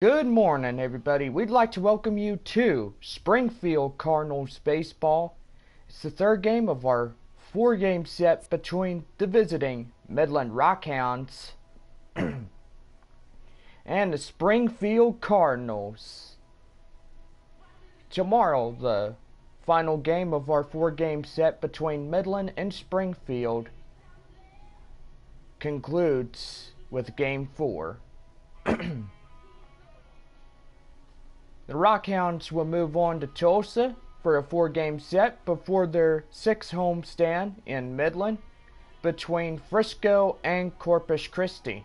Good morning, everybody. We'd like to welcome you to Springfield Cardinals baseball. It's the third game of our four-game set between the visiting Midland Rockhounds and the Springfield Cardinals. Tomorrow, the final game of our four-game set between Midland and Springfield concludes with Game 4. The Rockhounds will move on to Tulsa for a four-game set before their sixth homestand in Midland between Frisco and Corpus Christi.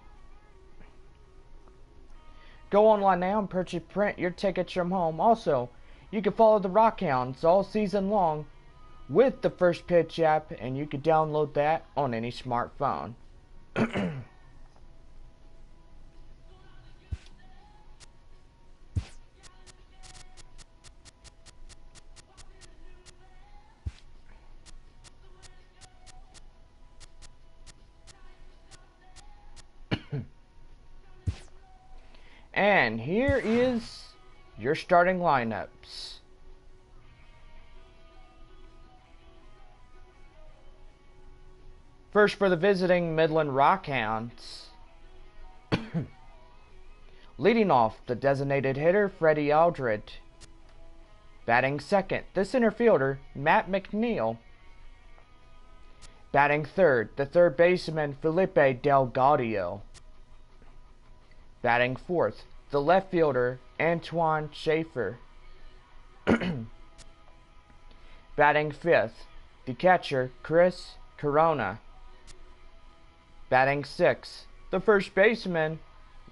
Go online now and print your tickets from home. Also, you can follow the Rockhounds all season long with the First Pitch app, and you can download that on any smartphone. And here is your starting lineups. First for the visiting Midland Rockhounds. Leading off, the designated hitter, Freddie Aldred. Batting second, the center fielder, Matt McNeil. Batting third, the third baseman, Felipe Delgadio. Batting fourth, the left fielder, Antoine Schaefer. Batting fifth, the catcher, Chris Corona. Batting sixth, the first baseman,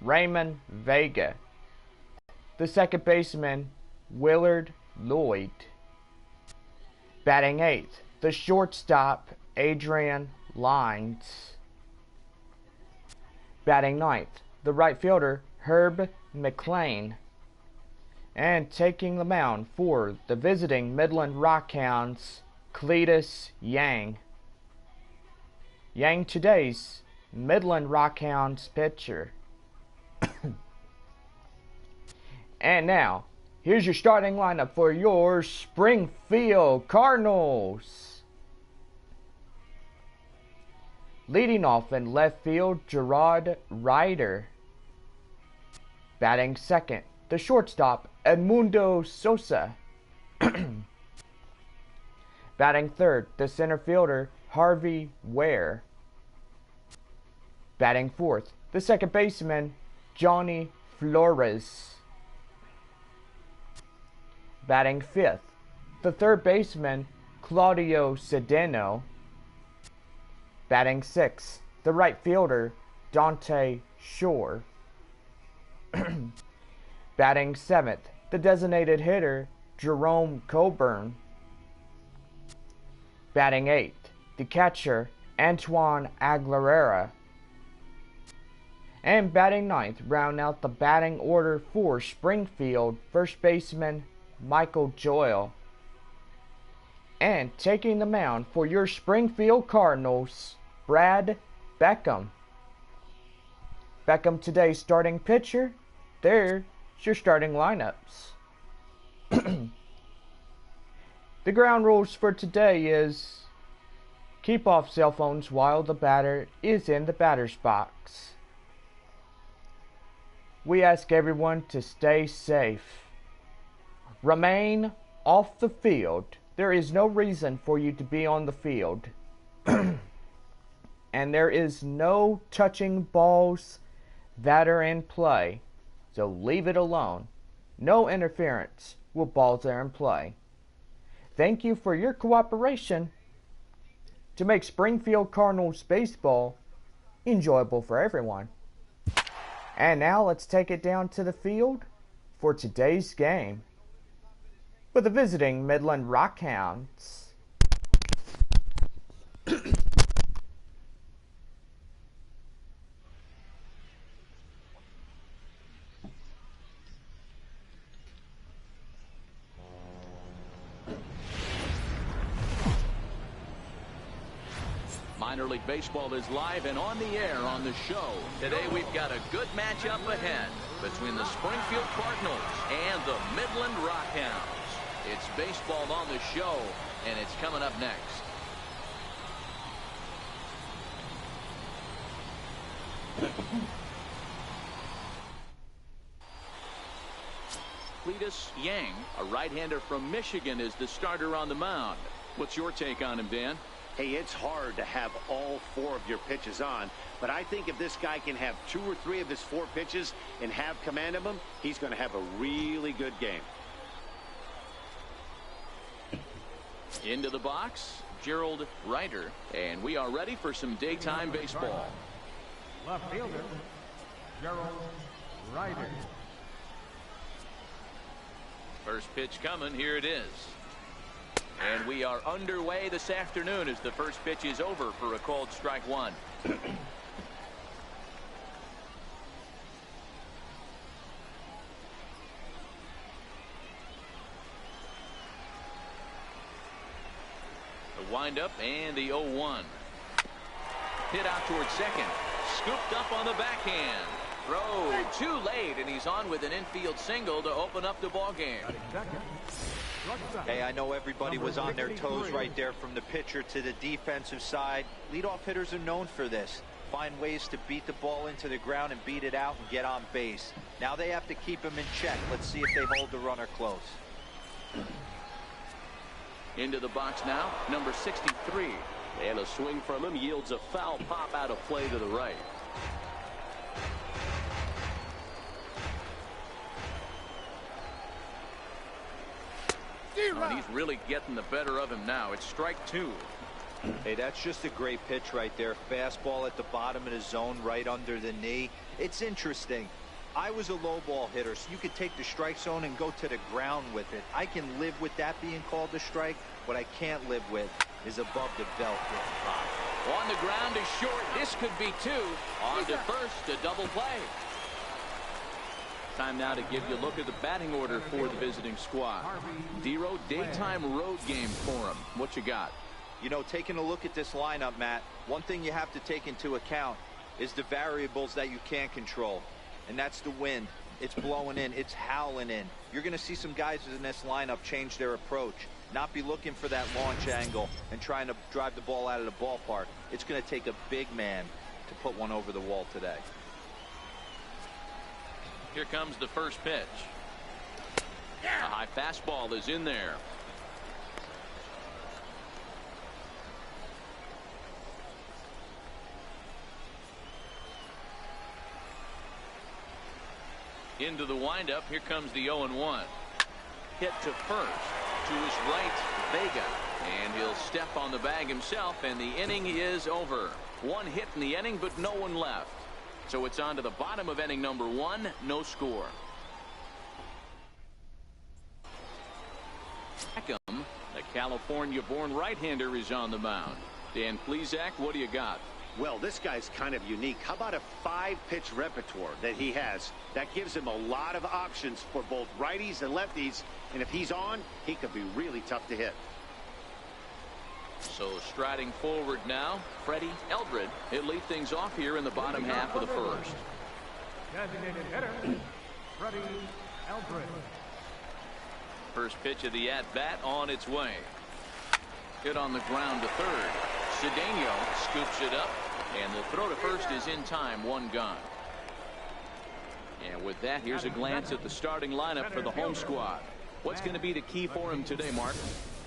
Raymond Vega. The second baseman, Willard Lloyd. Batting eighth, the shortstop, Adrian Lines. Batting ninth, the right fielder, Herb McLean. And taking the mound for the visiting Midland Rockhounds, Cletus Yang. Yang, today's Midland Rockhounds pitcher. And now, here's your starting lineup for your Springfield Cardinals. Leading off in left field, Gerard Ryder. Batting second, the shortstop, Edmundo Sosa. Batting third, the center fielder, Harvey Ware. Batting fourth, the second baseman, Johnny Flores. Batting fifth, the third baseman, Claudio Cedeno. Batting sixth, the right fielder, Dante Shore. Batting seventh, the designated hitter, Jerome Coburn. Batting eighth, the catcher, Antoine Aguilera. And batting ninth, round out the batting order for Springfield, first baseman, Michael Joyle. And taking the mound for your Springfield Cardinals, Brad Beckham. Beckham, today's starting pitcher. There's your starting lineups. The ground rules for today is keep off cell phones while the batter is in the batter's box. We ask everyone to stay safe. Remain off the field. There is no reason for you to be on the field. And there is no touching balls that are in play. So leave it alone. No interference with balls that are in play. Thank you for your cooperation to make Springfield Cardinals baseball enjoyable for everyone. And now let's take it down to the field for today's game with the visiting Midland Rockhounds. Minor League Baseball is live and on the air on the show. Today we've got a good matchup ahead. between the Springfield Cardinals and the Midland Rockhounds. It's baseball on the show, and it's coming up next. Cletus Yang, a right-hander from Michigan, is the starter on the mound. What's your take on him, Dan? Hey, it's hard to have all 4 of your pitches on, but I think if this guy can have 2 or 3 of his 4 pitches and have command of them, he's going to have a really good game. Into the box, Gerald Ryder, and we are ready for some daytime baseball. Left fielder, Gerald Ryder. First pitch coming, here it is. And we are underway this afternoon as the first pitch is over for a called strike 1. The windup and the 0-1. Hit out towards second. Scooped up on the backhand. Throw too late, and he's on with an infield single to open up the ball game. Hey, I know everybody was on their toes right there from the pitcher to the defensive side. Leadoff hitters are known for this. Find ways to beat the ball into the ground and beat it out and get on base. Now they have to keep him in check. Let's see if they hold the runner close. Into the box now, number 63. And a swing from him yields a foul pop out of play to the right. Oh, he's really getting the better of him now. It's strike 2. Hey, that's just a great pitch right there. Fastball at the bottom of the zone, right under the knee. It's interesting. I was a low ball hitter, so you could take the strike zone and go to the ground with it. I can live with that being called a strike. What I can't live with is above the belt getting popped. On the ground is short. This could be 2. On to first, a double play. Time now to give you a look at the batting order for the visiting squad. Dero, daytime road game for him. What you got? You know, taking a look at this lineup, Matt, one thing you have to take into account is the variables that you can't control. And that's the wind. It's blowing in. It's howling in. You're going to see some guys in this lineup change their approach. Not be looking for that launch angle and trying to drive the ball out of the ballpark. It's going to take a big man to put one over the wall today. Here comes the first pitch. A high fastball is in there. Into the windup. Here comes the 0-1. Hit to first. To his right, Vega. And he'll step on the bag himself, and the inning is over. 1 hit in the inning, but no one left. So it's on to the bottom of inning number 1. No score. Beckham, the California-born right-hander, is on the mound. Dan Plesac, what do you got? Well, this guy's kind of unique. How about a 5-pitch repertoire that he has? That gives him a lot of options for both righties and lefties. And if he's on, he could be really tough to hit. So striding forward now, Freddie Eldred. He'll lead things off here in the bottom half of the first. Designated hitter, Freddie Eldred. First pitch of the at-bat on its way. Hit on the ground to third. Cedeno scoops it up, and the throw to first is in time. 1 gone. And with that, here's a glance at the starting lineup for the home squad. What's going to be the key for him today, Mark?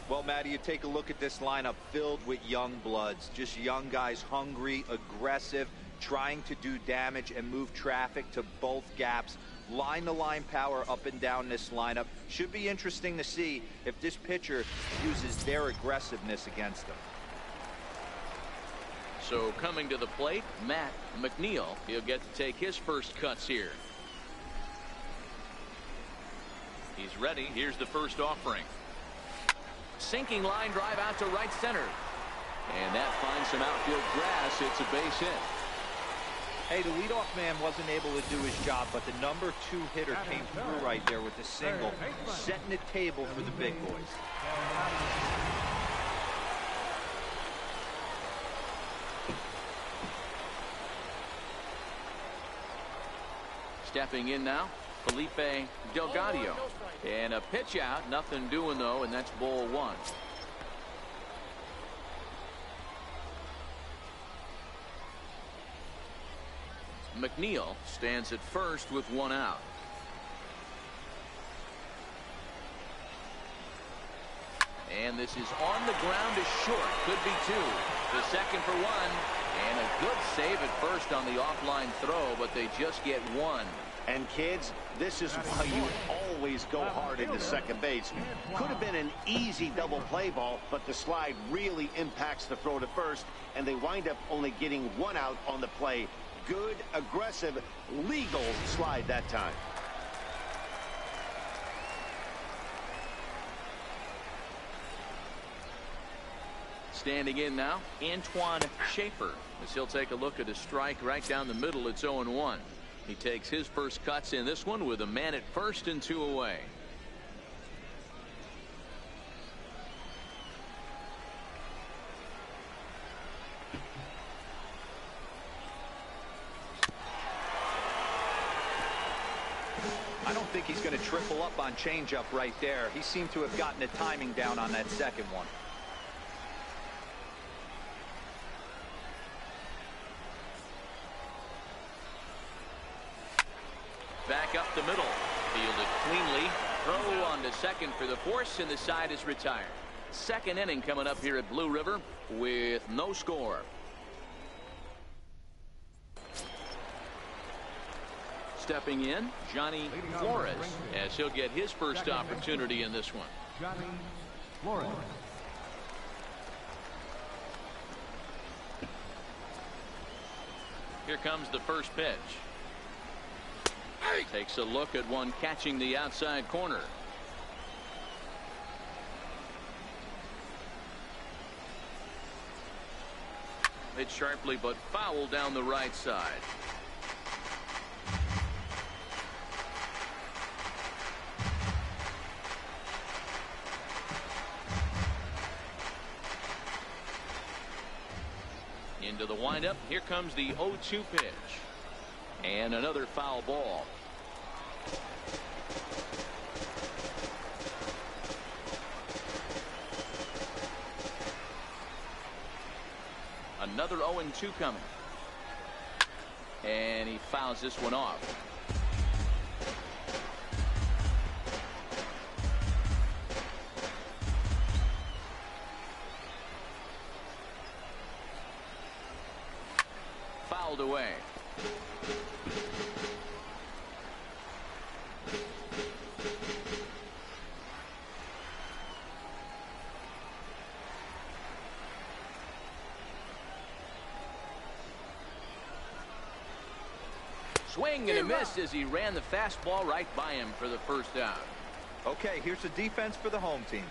Well, Matty, you take a look at this lineup filled with young bloods, just young guys, hungry, aggressive, trying to do damage and move traffic to both gaps. Line-to-line power up and down this lineup. Should be interesting to see if this pitcher uses their aggressiveness against them. So coming to the plate, Matt McNeil. He'll get to take his first cuts here. He's ready. Here's the first offering. Sinking line drive out to right center. And that finds some outfield grass. It's a base hit. Hey, the leadoff man wasn't able to do his job, but the number 2 hitter came through right there with the single, setting the table for the big boys. Stepping in now, Felipe Delgado. And a pitch out, nothing doing though, and that's ball one. McNeil stands at first with one out. And this is on the ground is short. Could be two. The second for one. And a good save at first on the offline throw, but they just get one. And kids, this is why you always go hard into second base. Could have been an easy double play ball, but the slide really impacts the throw to first, and they wind up only getting one out on the play. Good, aggressive, legal slide that time. Standing in now, Antoine Schaefer, as he'll take a look at a strike right down the middle. It's 0-1. He takes his first cuts in this one with a man at first and two away. I don't think he's going to triple up on changeup right there. He seemed to have gotten the timing down on that second one. Back up the middle. Fielded cleanly. Throw on to second for the force, and the side is retired. Second inning coming up here at Blue River with no score. Stepping in, Johnny Flores, as he'll get his first opportunity in this one. Johnny Flores. Here comes the first pitch. Takes a look at one catching the outside corner. Hit sharply but foul down the right side. Into the windup. Here comes the 0-2 pitch. And another foul ball. Another 0-2 coming. And he fouls this one off. Fouled away. Swing and a miss as he ran the fastball right by him for the first out. Okay, here's the defense for the home team.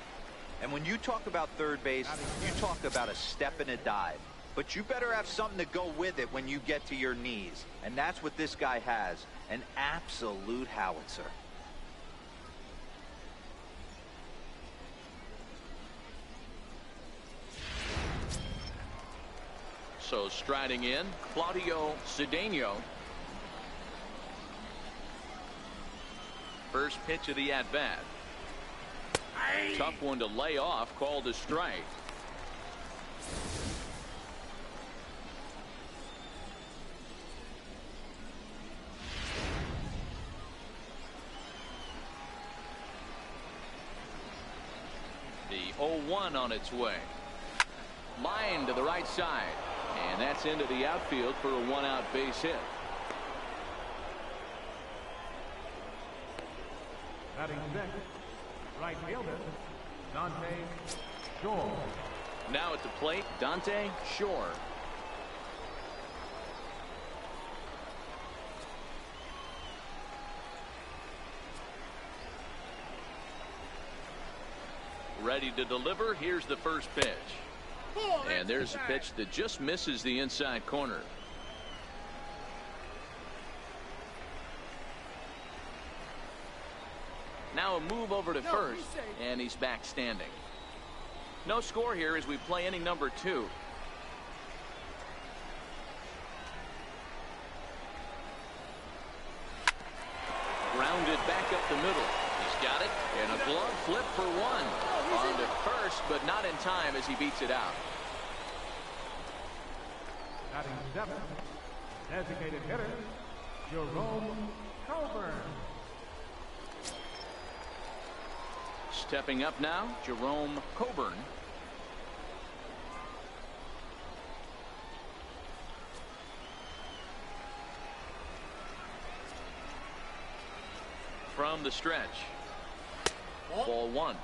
And when you talk about third base, you talk about a step and a dive. But you better have something to go with it when you get to your knees. And that's what this guy has. An absolute howitzer. So striding in, Claudio Cedeno. First pitch of the at-bat. Tough one to lay off, called a strike. The 0-1 on its way. Line to the right side. And that's into the outfield for a one-out base hit. Batting sixth, right fielder, Dante Shore. Now at the plate, Dante Shore. Ready to deliver. Here's the first pitch. And there's a pitch that just misses the inside corner. Now a move over to first, and he's back standing. No score here as we play inning number 2. Grounded back up the middle. He's got it. And a glove flip for one. On to first, but not in time as he beats it out. Batting 7th, designated hitter, Jerome Coburn. Stepping up now, Jerome Coburn. From the stretch. Ball 1.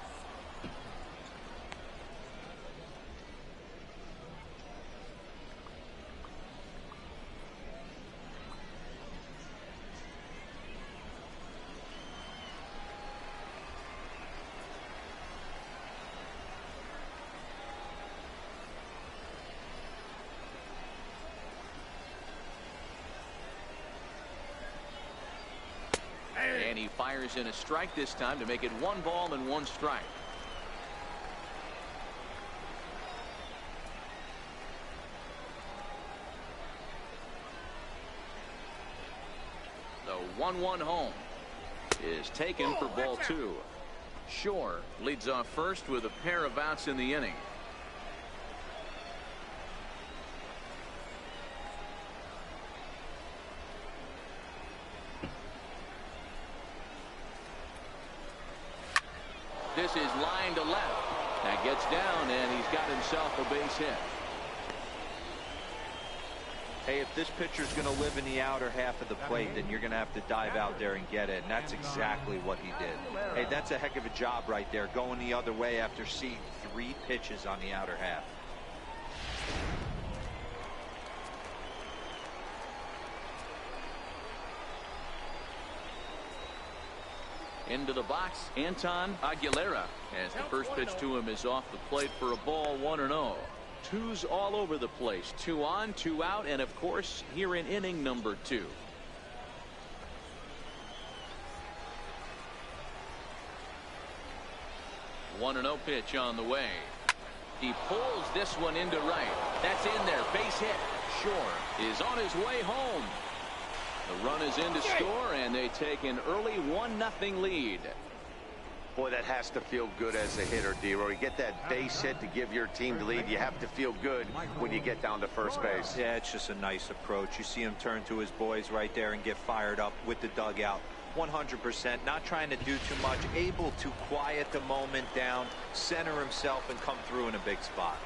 And he fires in a strike this time to make it 1 ball and 1 strike. The 1-1 home is taken for ball 2. Shore leads off first with a pair of outs in the inning. This is line to left. That gets down, and he's got himself a base hit. Hey, if this pitcher's going to live in the outer half of the plate, then you're going to have to dive out there and get it, and that's exactly what he did. Hey, that's a heck of a job right there, going the other way after seeing 3 pitches on the outer half. Into the box, Anton Aguilera, as the first pitch to him is off the plate for a ball 1-0. Twos all over the place. 2 on, 2 out, and of course here in inning number 2. One 1-0 pitch on the way. He pulls this one into right. That's in there. Base hit. Shore is on his way home. The run is in to score, and they take an early 1-0 lead. Boy, that has to feel good as a hitter, D-Roy. You get that base hit to give your team the lead. You have to feel good when you get down to first base. Yeah, it's just a nice approach. You see him turn to his boys right there and get fired up with the dugout. 100%, not trying to do too much, able to quiet the moment down, center himself, and come through in a big spot.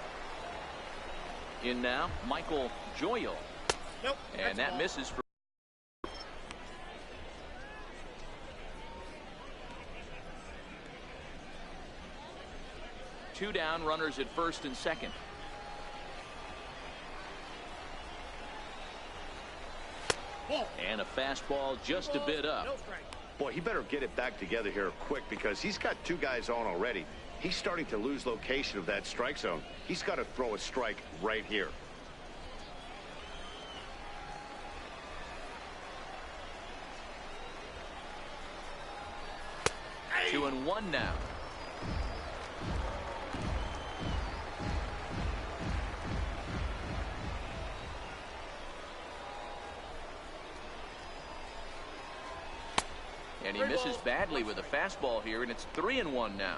In now, Michael Joyal. Nope, and that misses for. Two down, runners at first and second. And a fastball just a bit up. Boy, he better get it back together here quick, because he's got 2 guys on already. He's starting to lose location of that strike zone. He's got to throw a strike right here. 2-1 now. And he misses badly with a fastball here, and it's 3-1 now.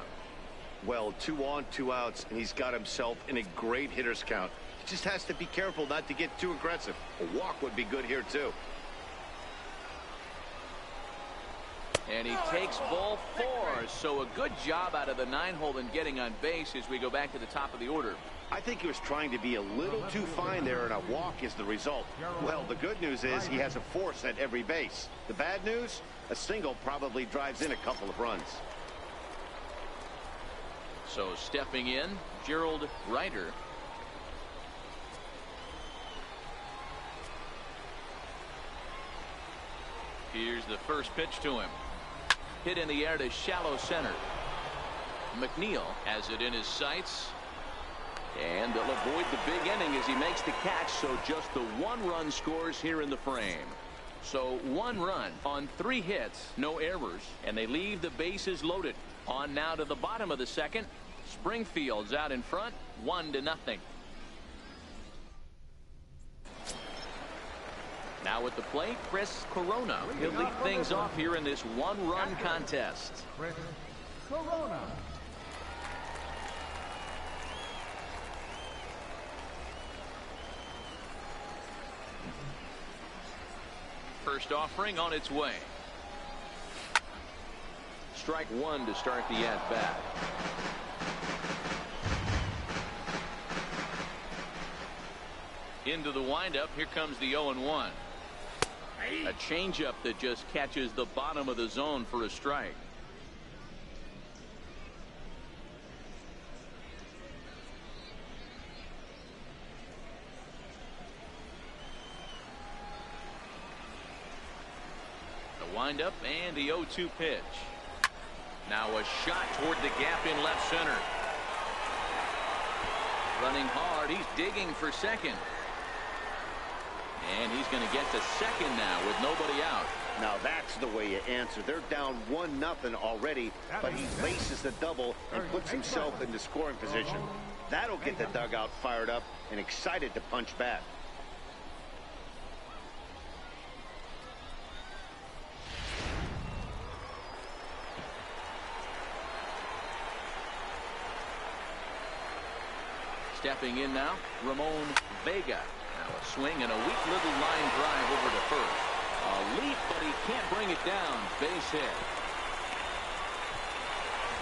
Well, 2 on, 2 outs, and he's got himself in a great hitter's count. He just has to be careful not to get too aggressive. A walk would be good here, too. And he takes ball 4, so a good job out of the 9-hole in getting on base as we go back to the top of the order. I think he was trying to be a little too fine there, and a walk is the result. Well, the good news is he has a force at every base. The bad news? A single probably drives in a couple of runs. So stepping in, Gerald Ryder. Here's the first pitch to him. Hit in the air to shallow center. McNeil has it in his sights. And they'll avoid the big inning as he makes the catch, so just the 1 run scores here in the frame. So 1 run on 3 hits, no errors, and they leave the bases loaded. On now to the bottom of the second. Springfield's out in front, 1-0. Now at the plate, Chris Corona. He'll lead things off here in this one-run contest. Chris Corona. First offering on its way. Strike one to start the at-bat. Into the windup. Here comes the 0-1. A changeup that just catches the bottom of the zone for a strike. The windup and the 0-2 pitch. Now a shot toward the gap in left center. Running hard. He's digging for second. And he's going to get to second now with nobody out. Now that's the way you answer. They're down 1-0 already, but he laces the double and puts himself into scoring position. That'll get the dugout fired up and excited to punch back. Stepping in now, Ramon Vega. Now a swing and a weak little line drive over to first. A leap, but he can't bring it down. Base hit.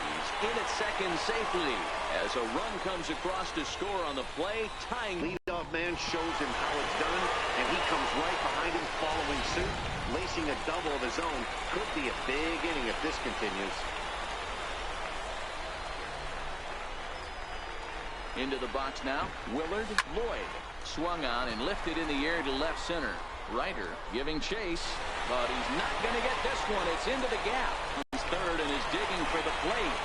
He's in at second safely as a run comes across to score on the play, tying. Leadoff man shows him how it's done, and he comes right behind him following suit. Lacing a double of his own. Could be a big inning if this continues. Into the box now, Willard Lloyd. Swung on and lifted in the air to left center. Ryder giving chase, but he's not going to get this one. It's into the gap. He's third and is digging for the plate.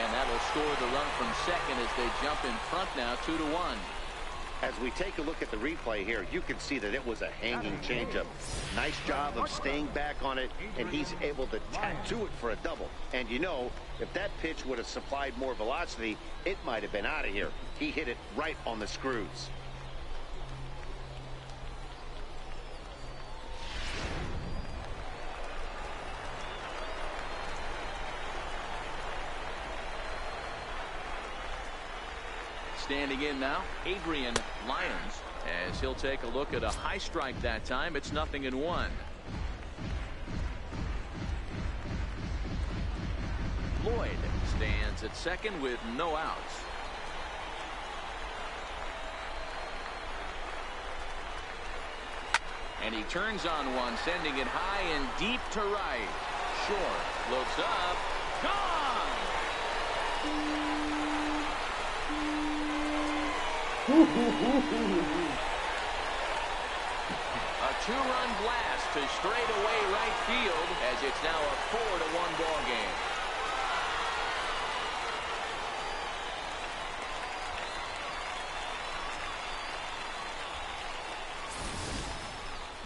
And that'll score the run from second as they jump in front now 2-1. As we take a look at the replay here, you can see that it was a hanging changeup. Nice job of staying back on it, and he's able to tattoo it for a double. And you know, if that pitch would have supplied more velocity, it might have been out of here. He hit it right on the screws. Standing in now, Adrian Lyons, as he'll take a look at a high strike that time. It's 0-1. Lloyd stands at second with no outs. And he turns on one, sending it high and deep to right. Short, looks up, gone! A two-run blast to straightaway right field as it's now a 4-1 ball game.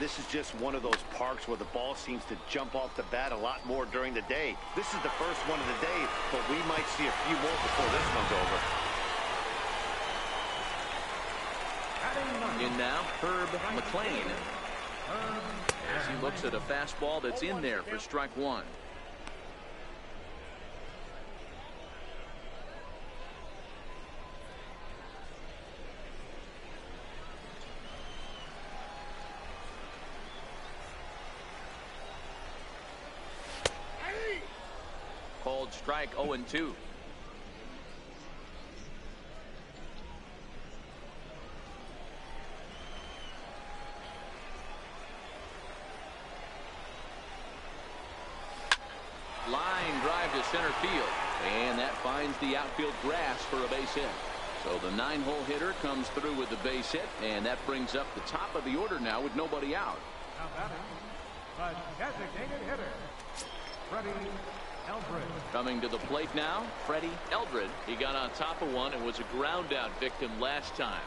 This is just one of those parks where the ball seems to jump off the bat a lot more during the day. This is the first one of the day, but we might see a few more before this one's over. In now, Herb McLean. As he looks at a fastball that's in there for strike one. Called strike 0-2. Line drive to center field, and that finds the outfield grass for a base hit. So the 9-hole hitter comes through with the base hit, and that brings up the top of the order now with nobody out. Now batting, the designated hitter, Freddie Eldred. Coming to the plate now, Freddie Eldred. He got on top of one and was a ground out victim last time.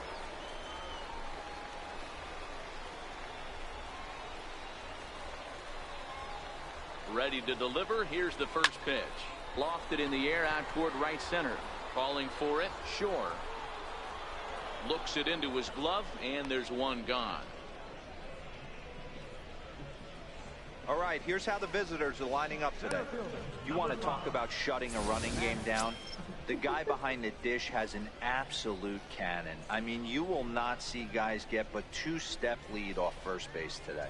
Ready to deliver. Here's the first pitch. Lofted in the air out toward right center. Calling for it, Shore. Looks it into his glove, and there's one gone. All right, here's how the visitors are lining up today. You want to talk about shutting a running game down? The guy behind the dish has an absolute cannon. I mean, you will not see guys get but 2-step lead off first base today.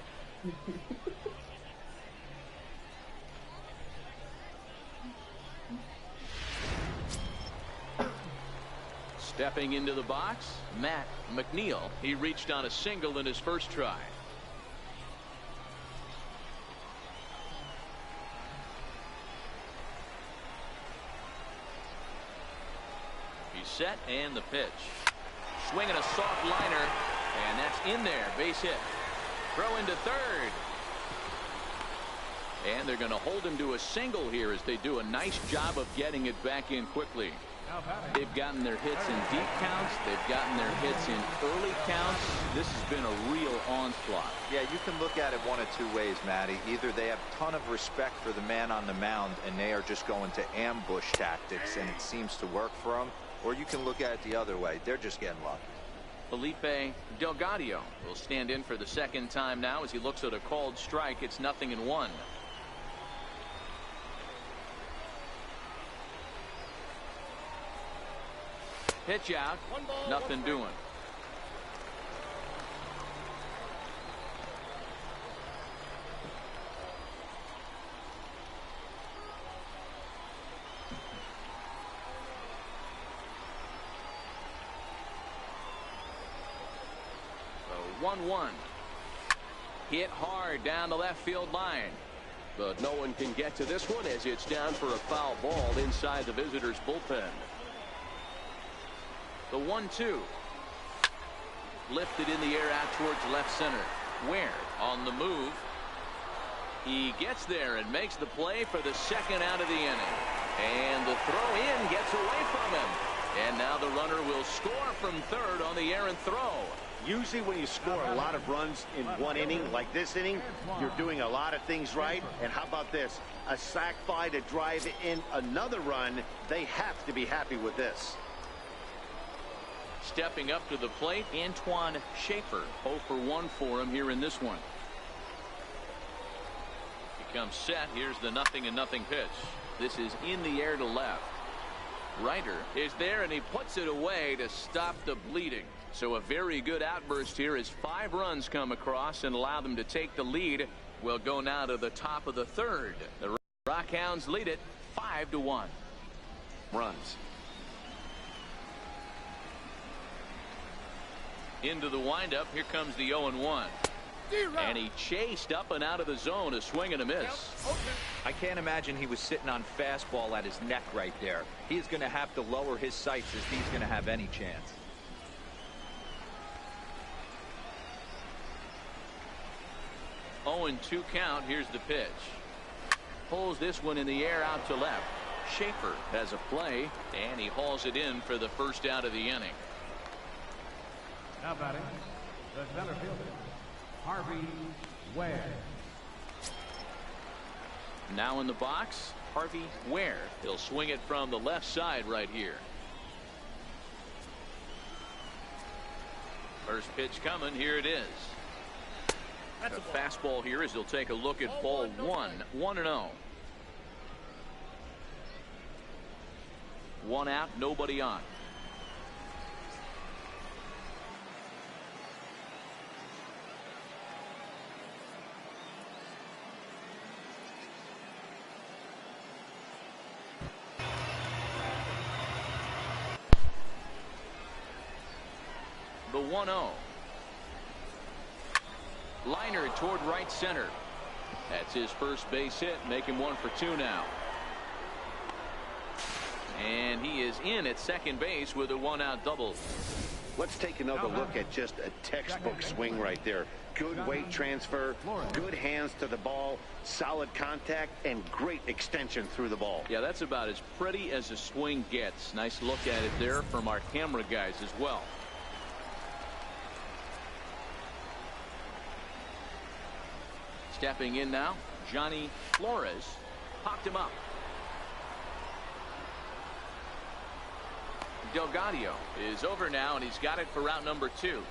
Stepping into the box, Matt McNeil. He reached on a single in his first try. He's set, and the pitch. Swinging a soft liner, and that's in there. Base hit. Throw into third. And they're going to hold him to a single here as they do a nice job of getting it back in quickly. They've gotten their hits in deep counts. They've gotten their hits in early counts. This has been a real onslaught. Yeah, you can look at it one of two ways, Matty. Either they have a ton of respect for the man on the mound and they are just going to ambush tactics and it seems to work for them, or you can look at it the other way. They're just getting lucky. Felipe Delgado will stand in for the second time now as he looks at a called strike. It's 0-1. Pitch out, nothing doing. The 1-1. Hit hard down the left field line. But no one can get to this one as it's down for a foul ball inside the visitors' bullpen. The 1-2. Lifted in the air out towards left center. Ware on the move. He gets there and makes the play for the second out of the inning. And the throw in gets away from him. And now the runner will score from third on the errant throw. Usually when you score a lot of runs in one inning, like this inning, you're doing a lot of things right. And how about this? A sac fly to drive in another run. They have to be happy with this. Stepping up to the plate, Antoine Schaefer. 0 for 1 for him here in this one. He comes set. Here's the 0-0 pitch. This is in the air to left. Ryder is there and he puts it away to stop the bleeding. So a very good outburst here as 5 runs come across and allow them to take the lead. We'll go now to the top of the third. The Rockhounds lead it 5-1. Runs. Into the windup. Here comes the 0-1. And he chased up and out of the zone. A swing and a miss. I can't imagine he was sitting on fastball at his neck right there. He's going to have to lower his sights if he's going to have any chance. Oh, 2 count. Here's the pitch. Pulls this one in the air out to left. Schaefer has a play and he hauls it in for the first out of the inning. Now batting, the center fielder, Harvey Ware. Now in the box, Harvey Ware. He'll swing it from the left side right here. First pitch coming. Here it is. The fastball here as he'll take a look at ball 1. 1-0. 1 out, nobody on. The 1-0. Liner toward right center. That's his first base hit, making 1 for 2 now. And he is in at second base with a 1-out double. Let's take another look at just a textbook swing right there. Good weight transfer, good hands to the ball, solid contact, and great extension through the ball. Yeah, that's about as pretty as a swing gets. Nice look at it there from our camera guys as well. Stepping in now, Johnny Flores popped him up. Delgado is over now, and he's got it for out number 2.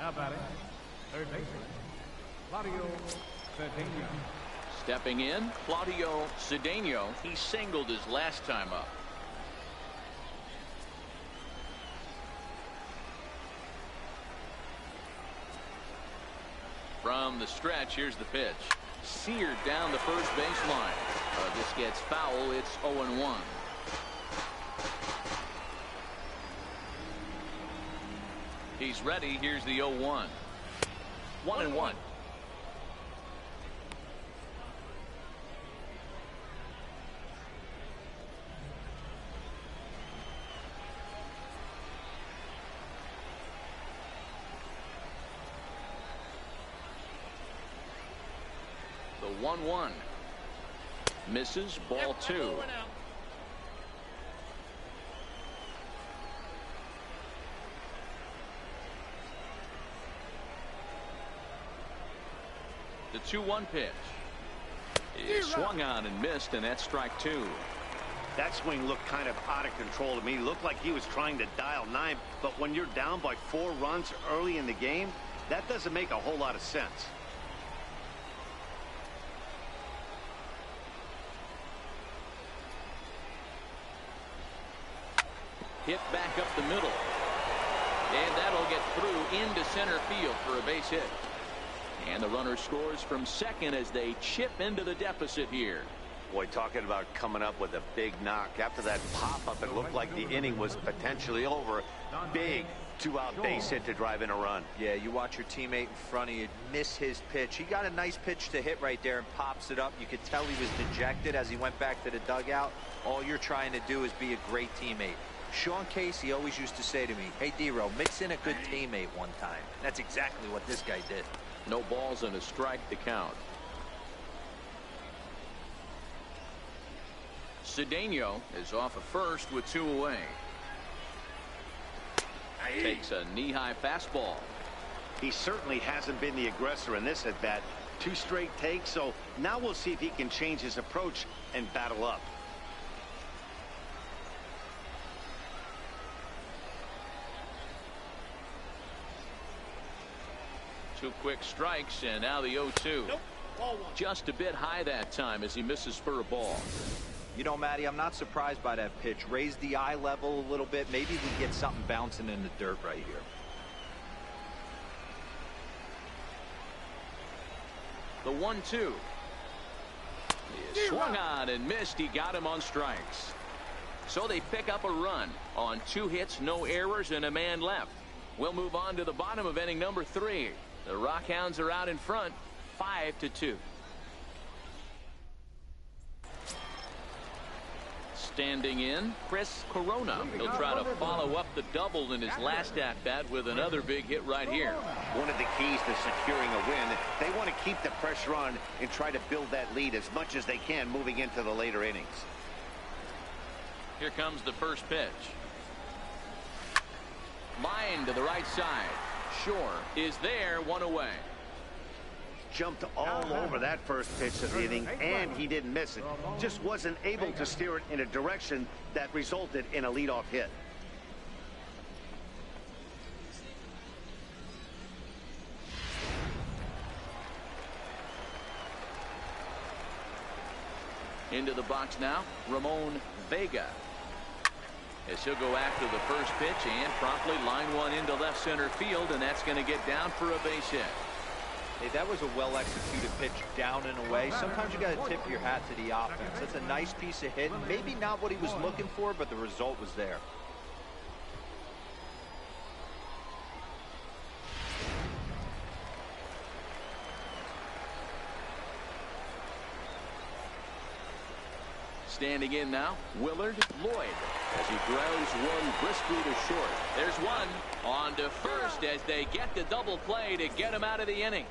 Now batting, third baseman, Claudio Cedeno. Stepping in, Claudio Cedeno. He singled his last time up. From the stretch, here's the pitch. Seared down the first baseline. This gets foul. It's 0-1. He's ready. Here's the 0-1. 1-1. The 1-1 misses. Ball 2. The 2-1 pitch is swung on and missed, and that's strike 2. That swing looked kind of out of control to me. Looked like he was trying to dial 9, but when you're down by 4 runs early in the game, that doesn't make a whole lot of sense. Hit back up the middle, and that'll get through into center field for a base hit. And the runner scores from second as they chip into the deficit here. Boy, talking about coming up with a big knock. After that pop-up, it looked like the inning was potentially over. Big 2-out base hit to drive in a run. Yeah, you watch your teammate in front of you miss his pitch. He got a nice pitch to hit right there and pops it up. You could tell he was dejected as he went back to the dugout. All you're trying to do is be a great teammate. Sean Casey always used to say to me, hey, D-Row, mix in a good teammate one time. That's exactly what this guy did. No balls and a strike to count. Cedeno is off of first with 2 away. Takes a knee-high fastball. He certainly hasn't been the aggressor in this at-bat. 2 straight takes, so now we'll see if he can change his approach and battle up. Two quick strikes, and now the 0-2. Just a bit high that time as he misses for a ball. You know, Matty, I'm not surprised by that pitch. Raise the eye level a little bit. Maybe we get something bouncing in the dirt right here. The 1-2 is swung on and missed. He got him on strikes. So they pick up a run on 2 hits, no errors, and a man left. We'll move on to the bottom of inning number 3. The Rockhounds are out in front, 5-2. Standing in, Chris Corona. He'll try to follow up the double in his last at-bat with another big hit right here. One of the keys to securing a win, they want to keep the pressure on and try to build that lead as much as they can moving into the later innings. Here comes the first pitch. Line to the right side. Shore is there, 1 away. Jumped all over that first pitch of the inning, and he didn't miss it. Just wasn't able to steer it in a direction that resulted in a leadoff hit. Into the box now, Ramon Vega. As he'll go after the first pitch and promptly line one into left center field, and that's going to get down for a base hit. Hey, that was a well-executed pitch down and away. Sometimes you got to tip your hat to the offense. That's a nice piece of hit. Maybe not what he was looking for, but the result was there. Standing in now, Willard Lloyd, as he grounds one briskly to short. There's one on to first as they get the double play to get him out of the inning.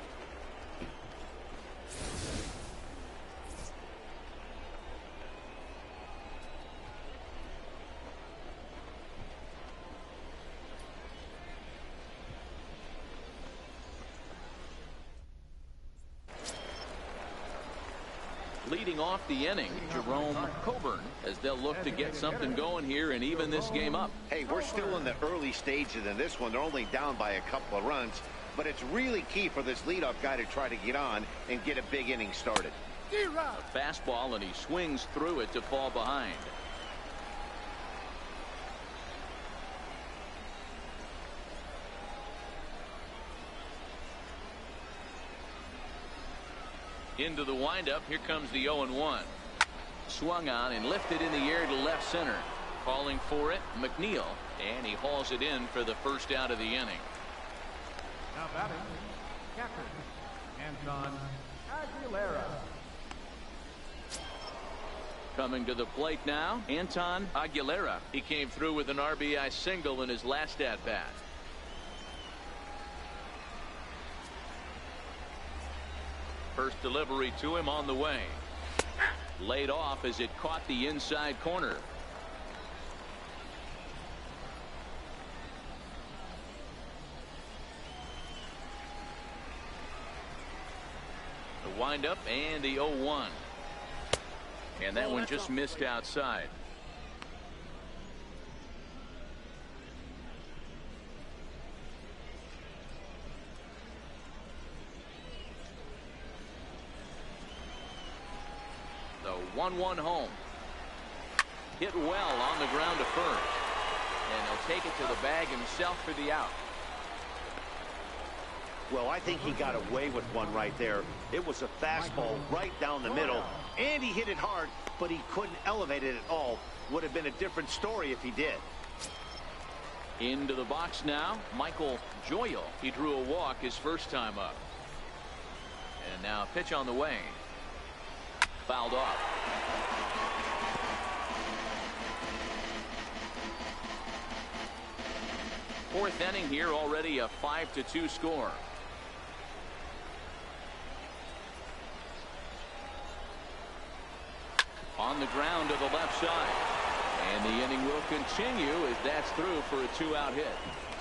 Leading off the inning, Jerome Coburn, as they'll look to get something going here and even this game up. Hey, we're still in the early stages in this one. They're only down by a couple of runs. but it's really key for this leadoff guy to try to get on and get a big inning started. A fastball, and he swings through it to fall behind. Into the windup. Here comes the 0-1. Swung on and lifted in the air to left center. Calling for it, McNeil, and he hauls it in for the first out of the inning. Now batting, captain Anton Aguilera. Coming to the plate now, Anton Aguilera. He came through with an RBI single in his last at bat. First delivery to him on the way. Laid off as it caught the inside corner. The windup and the 0-1. And that one just missed outside. The 1-1 home. Hit well on the ground to first. And he'll take it to the bag himself for the out. Well, I think he got away with one right there. It was a fastball right down the middle, and he hit it hard, but he couldn't elevate it at all. Would have been a different story if he did. Into the box now, Michael Joyal. He drew a walk his first time up. And now a pitch on the way. Fouled off. Fourth inning here, already a 5-2 score. On the ground to the left side. And the inning will continue as that's through for a 2-out hit.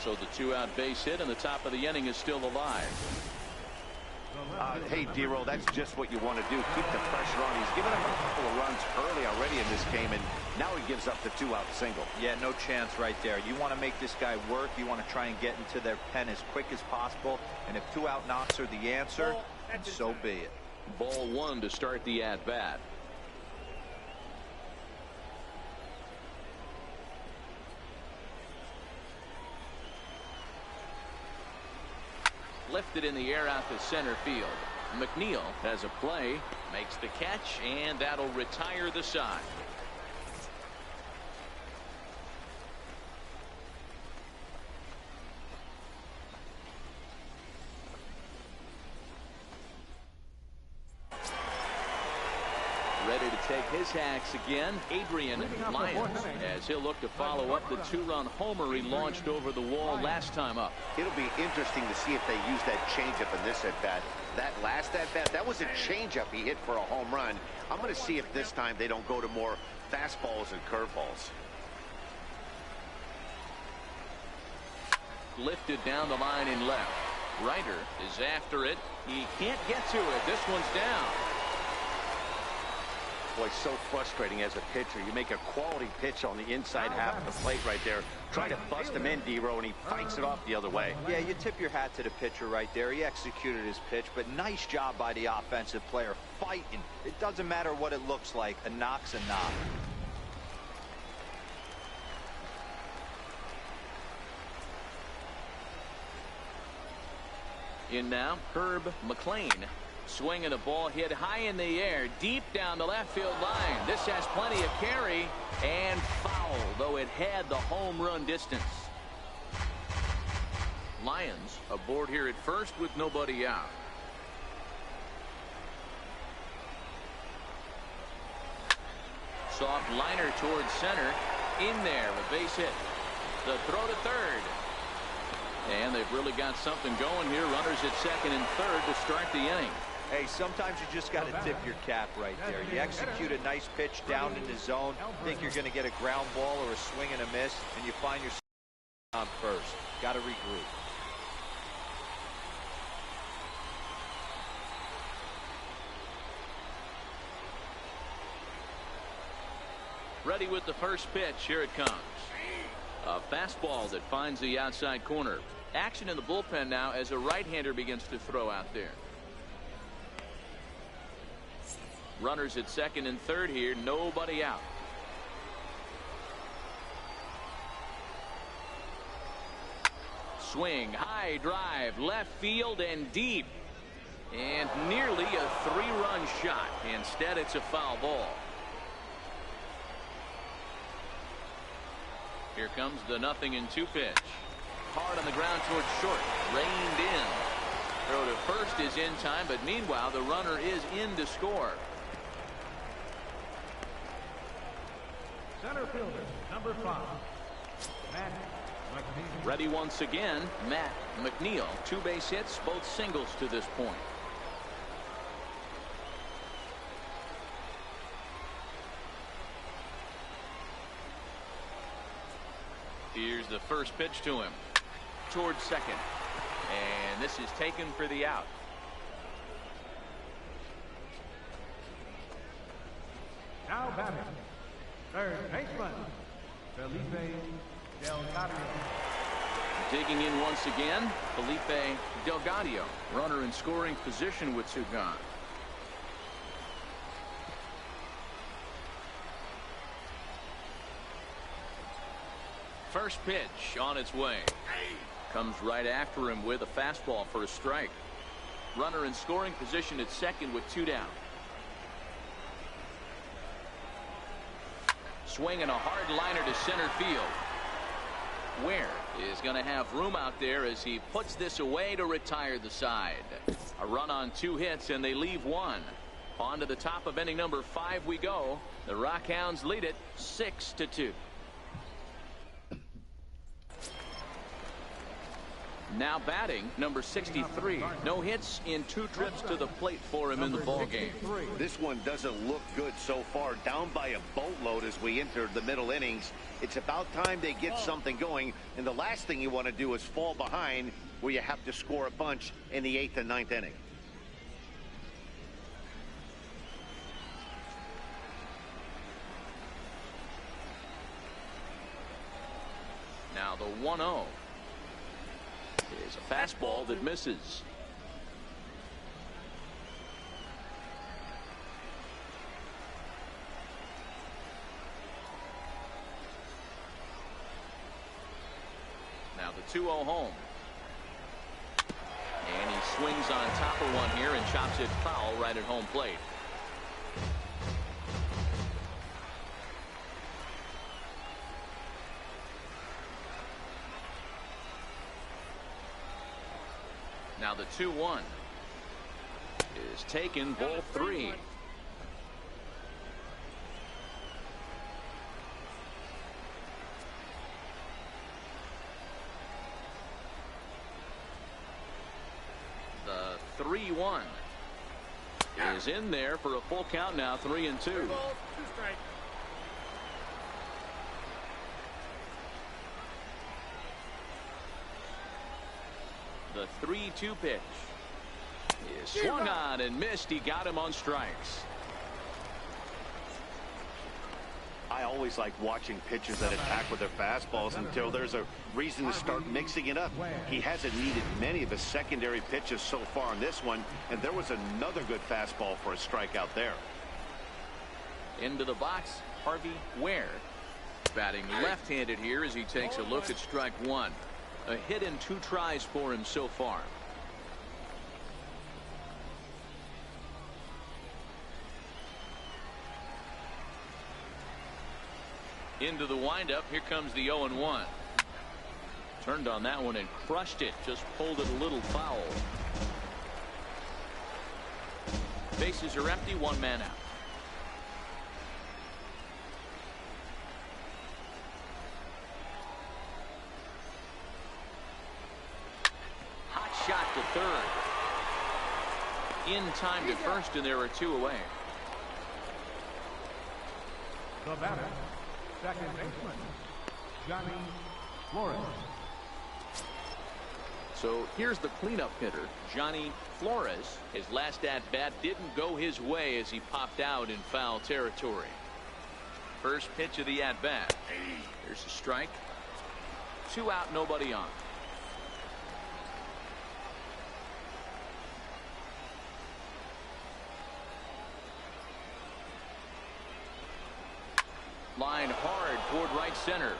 So the 2-out base hit and the top of the inning is still alive. Hey, Dero, that's just what you want to do. Keep the pressure on. He's given up a couple of runs early already in this game, and now he gives up the 2-out single. Yeah, no chance right there. You want to make this guy work. You want to try and get into their pen as quick as possible. And if 2-out knocks are the answer, so be it. Ball one to start the at-bat. Lifted in the air out to center field. McNeil has a play, makes the catch, and that'll retire the side. Ready to take his hacks again, Adrian Lyons, as he'll look to follow up the 2-run homer he launched over the wall last time up. It'll be interesting to see if they use that changeup in this at-bat. That last at-bat, that was a changeup he hit for a home run. I'm going to see if this time they don't go to more fastballs and curveballs. Lifted down the line in left. Ryder is after it. He can't get to it. This one's down. Boy, so frustrating as a pitcher. You make a quality pitch on the inside half of the plate right there. Try to bust him in, Dero, and he fights it off the other way. Yeah, you tip your hat to the pitcher right there. He executed his pitch, but nice job by the offensive player fighting. It doesn't matter what it looks like. A knock's a knock. In now, Herb McLean. Swinging a ball hit high in the air, deep down the left field line. This has plenty of carry, and foul, though it had the home run distance. Lions aboard here at first with nobody out. Soft liner towards center. In there, a base hit. The throw to third. And they've really got something going here. Runners at second and third to start the inning. Hey, sometimes you just got to tip your cap right there. You execute a nice pitch down in the zone, think you're going to get a ground ball or a swing and a miss, and you find yourself on first. Got to regroup. Ready with the first pitch. Here it comes. A fastball that finds the outside corner. Action in the bullpen now as a right-hander begins to throw out there. Runners at second and third here, nobody out. Swing, high drive, left field and deep. And nearly a three-run shot. Instead, it's a foul ball. Here comes the 0-2 pitch. Hard on the ground towards short. Reined in. Throw to first is in time, but meanwhile, the runner is in to score. Center fielder, number 5, Matt McNeil. Ready once again, Matt McNeil. 2 base hits, both singles to this point. Here's the first pitch to him. Towards second. And this is taken for the out. Now batting, third baseman, Felipe Delgado. Digging in once again, Felipe Delgado. Runner in scoring position with 2 gone. First pitch on its way. Comes right after him with a fastball for a strike. Runner in scoring position at second with 2 down. Swinging a hard liner to center field. Ware is going to have room out there as he puts this away to retire the side. A run on 2 hits and they leave 1. On to the top of inning number 5 we go. The Rockhounds lead it 6-2. Now batting, number 63. No hits in 2 trips to the plate for him in the ballgame. This one doesn't look good so far. Down by a boatload as we enter the middle innings. It's about time they get something going. And the last thing you want to do is fall behind where you have to score a bunch in the 8th and 9th inning. Now the 1-0. Is a fastball that misses. Now the 2-0 home. And he swings on top of one here and chops it foul right at home plate. Now the 2-1 is taken, ball 3. The 3-1 is in there for a full count now, 3-2. The 3-2 pitch is swung on and missed. He got him on strikes. I always like watching pitchers that attack with their fastballs until there's a reason to start mixing it up. He hasn't needed many of his secondary pitches so far in this one, and there was another good fastball for a strikeout there. Into the box, Harvey Ware. Batting left-handed here as he takes a look at strike 1. A hit in 2 tries for him so far. Into the windup. Here comes the 0-1. Turned on that one and crushed it. Just pulled it a little foul. Bases are empty. 1 man out. Shot to third. In time to first, and there are 2 away. The batter, second baseman, Johnny Flores. So here's the cleanup hitter, Johnny Flores. His last at-bat didn't go his way as he popped out in foul territory. First pitch of the at-bat. Here's a strike. 2 out, nobody on. Line hard toward right center.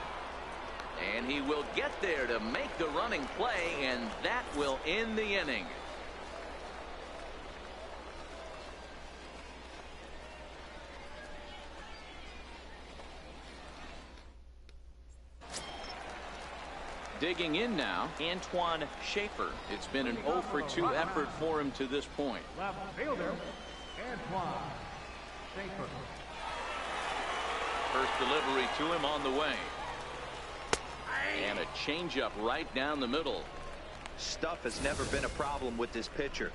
And he will get there to make the running play, and that will end the inning. Digging in now, Antoine Schaefer. It's been an 0 for 2 effort for him to this point. Left fielder, Antoine Schaefer. First delivery to him on the way. And a changeup right down the middle. Stuff has never been a problem with this pitcher.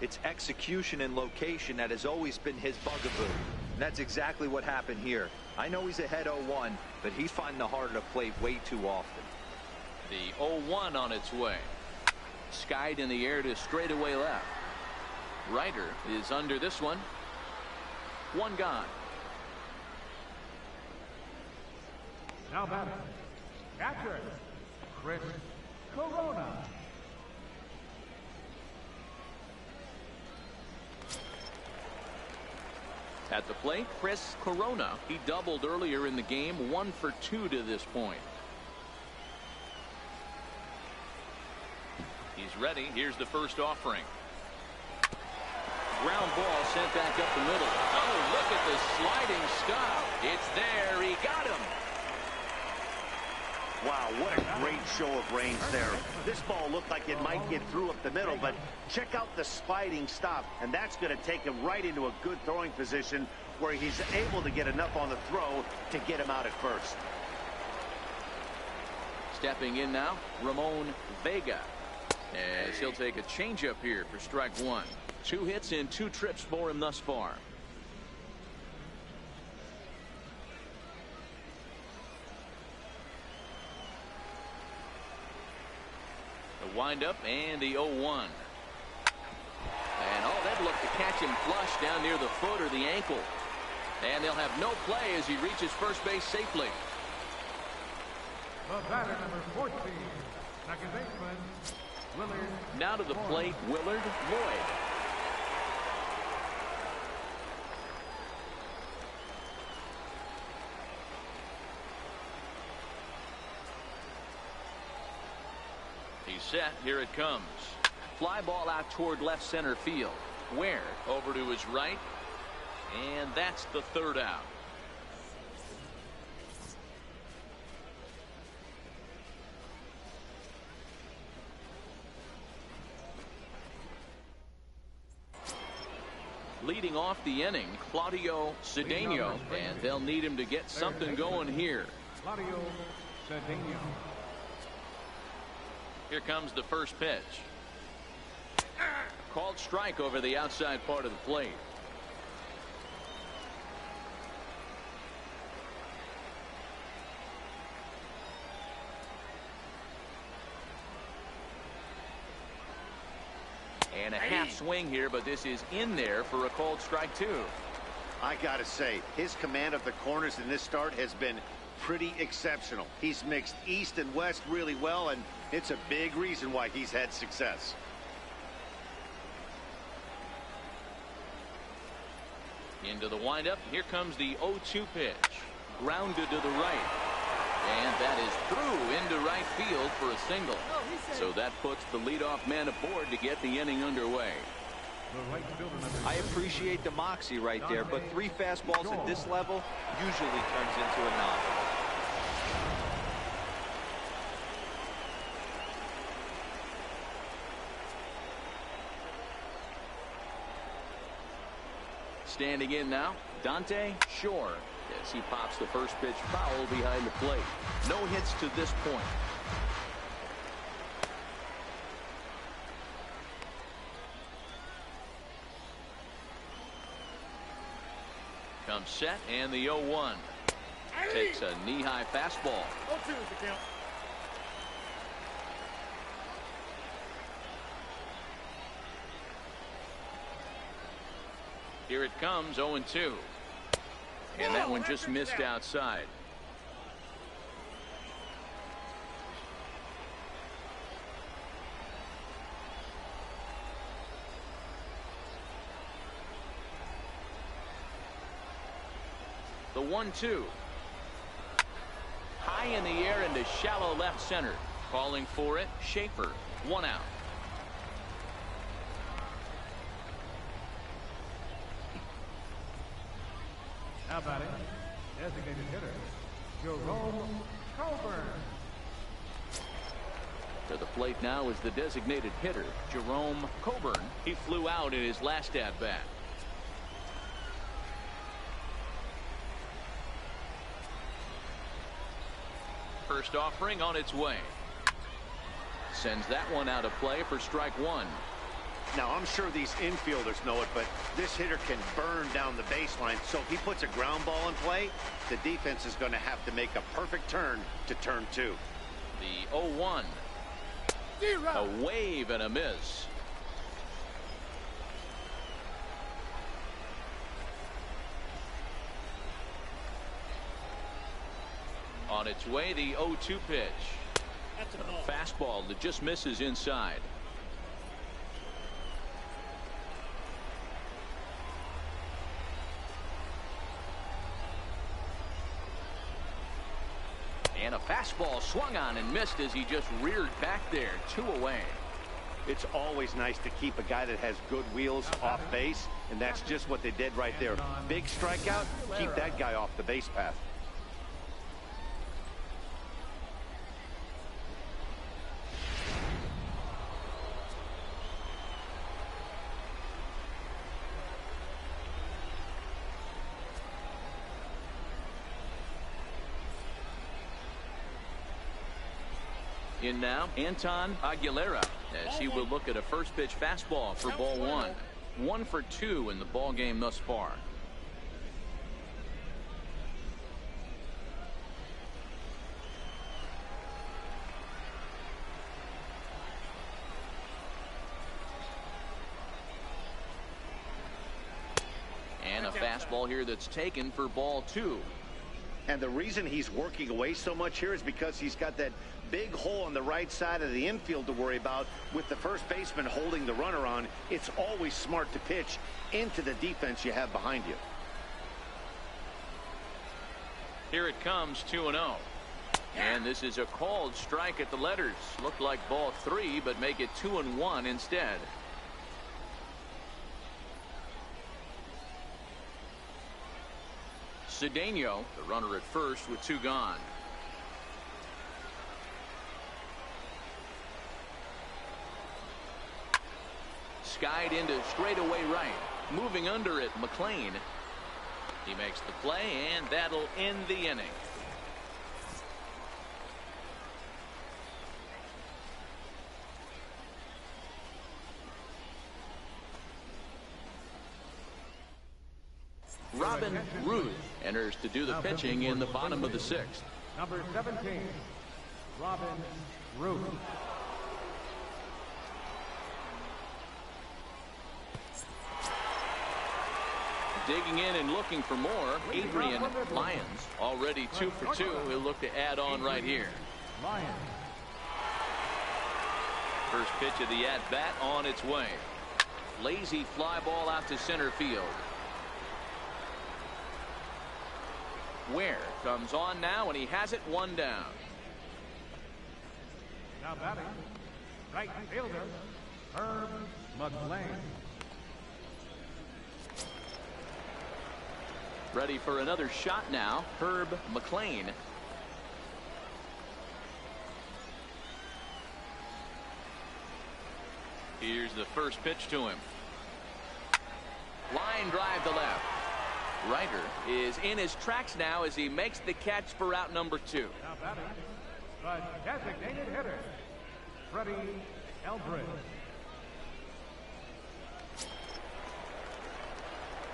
It's execution and location that has always been his bugaboo. And that's exactly what happened here. I know he's ahead 0-1, but he's finding the harder to play way too often. The 0-1 on its way. Skied in the air to straightaway left. Ryder is under this one. One gone. Now batting, catcher, Chris Corona. At the plate, Chris Corona. He doubled earlier in the game, 1 for 2 to this point. He's ready. Here's the first offering. Ground ball sent back up the middle. Oh, look at the sliding stop. It's there. He got him. Wow, what a great show of range there. This ball looked like it might get through up the middle, but check out the sliding stop, and that's going to take him right into a good throwing position where he's able to get enough on the throw to get him out at first. Stepping in now, Ramon Vega. As he'll take a changeup here for strike 1. 2 hits in 2 trips for him thus far. The windup and the 0-1. And that looked to catch him flush down near the foot or the ankle. And they'll have no play as he reaches first base safely. The batter, number 14, second baseman, Willard. Now to the plate, Willard Lloyd. He's set. Here it comes. Fly ball out toward left center field. Ware over to his right. And that's the third out. Leading off the inning, Claudio Cedeno, and they'll need him to get something going here. Claudio Cedeno. Here comes the first pitch. Called strike over the outside part of the plate. And a half swing here, but this is in there for a called strike 2. I gotta say, his command of the corners in this start has been pretty exceptional. He's mixed east and west really well, and it's a big reason why he's had success. Into the windup. Here comes the 0-2 pitch. Grounded to the right. And that is through into right field for a single. So that puts the leadoff man aboard to get the inning underway. I appreciate the moxie right there, but 3 fastballs at this level usually turns into a knock. Standing in now, Dante Shore, as he pops the first pitch foul behind the plate. No hits to this point. Comes set, and the 0-1. Takes a knee-high fastball. 0-2 is the count. Here it comes, 0-2. And that one just missed outside. The 1-2. high in the air into shallow left center. Calling for it, Schaefer. 1 out. Now batting, designated hitter, Jerome Coburn. To the plate now is the designated hitter, Jerome Coburn. He flew out in his last at-bat. First offering on its way. Sends that one out of play for strike 1. Now, I'm sure these infielders know it, but this hitter can burn down the baseline. So if he puts a ground ball in play, the defense is going to have to make a perfect turn to turn 2. The 0-1. A wave and a miss. On its way, the 0-2 pitch. A fastball that just misses inside. And a fastball swung on and missed as he just reared back there. 2 away. It's always nice to keep a guy that has good wheels off base, and that's just what they did right there. Big strikeout, keep that guy off the base path. In now, Anton Aguilera, as he will look at a first pitch fastball for ball 1. 1 for 2 in the ball game thus far. And a fastball here that's taken for ball 2. And the reason he's working away so much here is because he's got that big hole on the right side of the infield to worry about. With the first baseman holding the runner on, it's always smart to pitch into the defense you have behind you. Here it comes, 2-0. And this is a called strike at the letters. Looked like ball 3, but make it 2-1 instead. Cedeno, the runner at first with 2 gone. Skied into straightaway right. Moving under it, McLean. He makes the play, and that'll end the inning. Robin Ruth enters to do the pitching in the bottom of the 6th. Number 17, Robin Ruth. Digging in and looking for more, Adrian Lyons. Already 2 for 2. He'll look to add on right here. Lyons. First pitch of the at-bat on its way. Lazy fly ball out to center field. Ware comes on now, and he has it 1 down. Now batting, right fielder, Herb McLean. Ready for another shot now, Herb McLean. Here's the first pitch to him. Line drive to left. Ryder is in his tracks now as he makes the catch for out number 2. Now batting, the designated hitter, Freddie Eldred.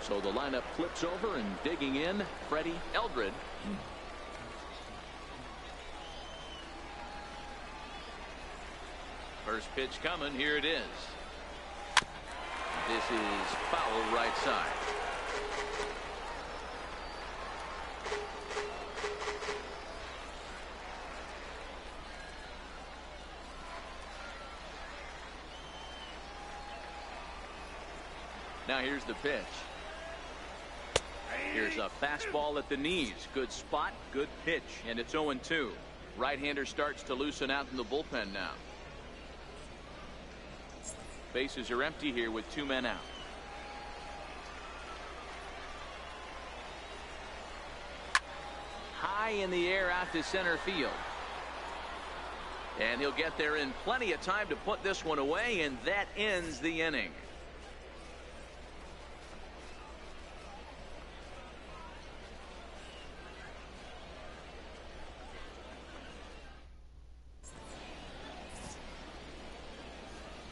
So the lineup flips over, and digging in, Freddie Eldred. First pitch coming. Here it is. This is foul right side. Now here's the pitch. Here's There's a fastball at the knees. Good spot, good pitch, and it's 0-2. Right-hander starts to loosen out in the bullpen now. Bases are empty here with 2 men out. High in the air out to center field. And he'll get there in plenty of time to put this one away, and that ends the inning.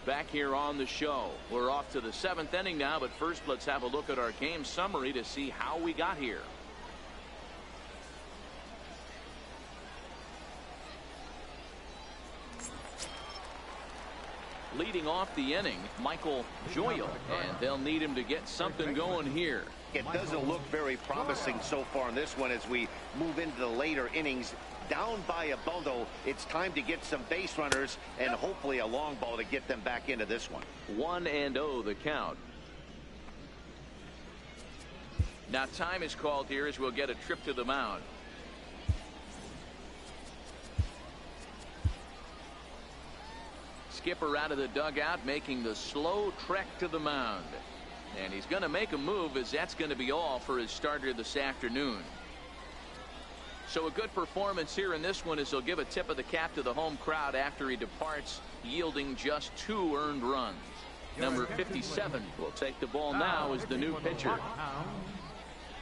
Back here on the show. We're off to the 7th inning now, but first let's have a look at our game summary to see how we got here. Leading off the inning, Michael Joyal, and they'll need him to get something going here. It doesn't look very promising so far in this one as we move into the later innings. Down by a bundle, it's time to get some base runners and hopefully a long ball to get them back into this one. 1-0 the count. Now time is called here as we'll get a trip to the mound. Skipper out of the dugout making the slow trek to the mound. And he's going to make a move as that's going to be all for his starter this afternoon. So a good performance here in this one as he'll give a tip of the cap to the home crowd after he departs, yielding just 2 earned runs. Number 57 will take the ball now as the new pitcher.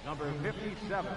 Number 57.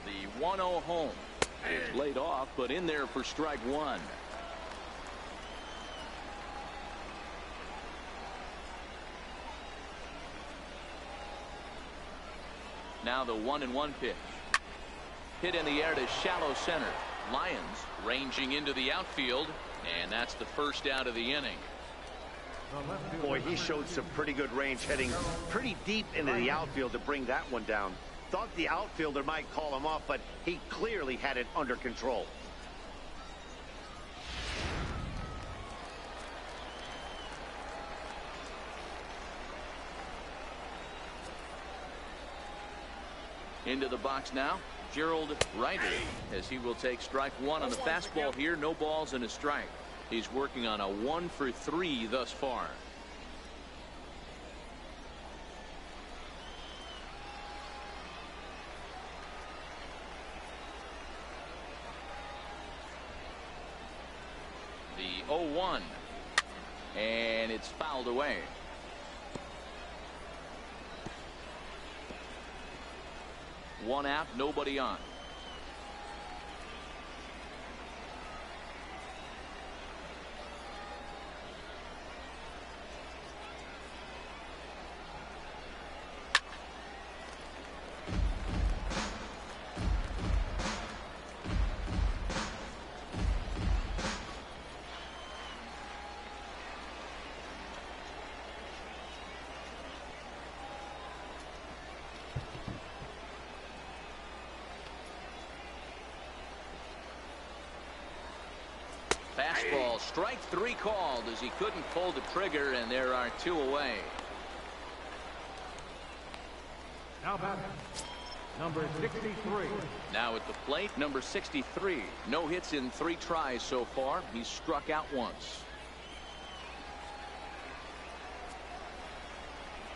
The 1-0 home is laid off, but in there for strike 1. Now the 1-1 pitch. Hit in the air to shallow center. Lions ranging into the outfield, and that's the first out of the inning. Boy, he showed some pretty good range heading pretty deep into the outfield to bring that one down. Thought the outfielder might call him off, but he clearly had it under control. Into the box now, Gerald Ryder, as he will take strike 1 on the fastball here. No balls and a strike. He's working on a 1-for-3 thus far. The 0-1, and it's fouled away. One out, nobody on. Strike three called as he couldn't pull the trigger, and there are two away. Now batting, number 63. Now at the plate, number 63. No hits in 3 tries so far. He's struck out once.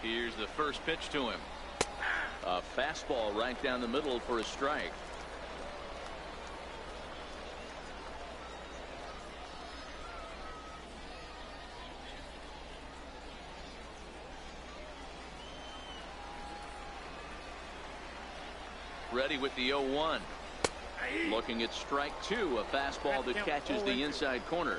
Here's the first pitch to him. A fastball right down the middle for a strike. Ready with the 0-1. Looking at strike 2, a fastball that catches the inside corner.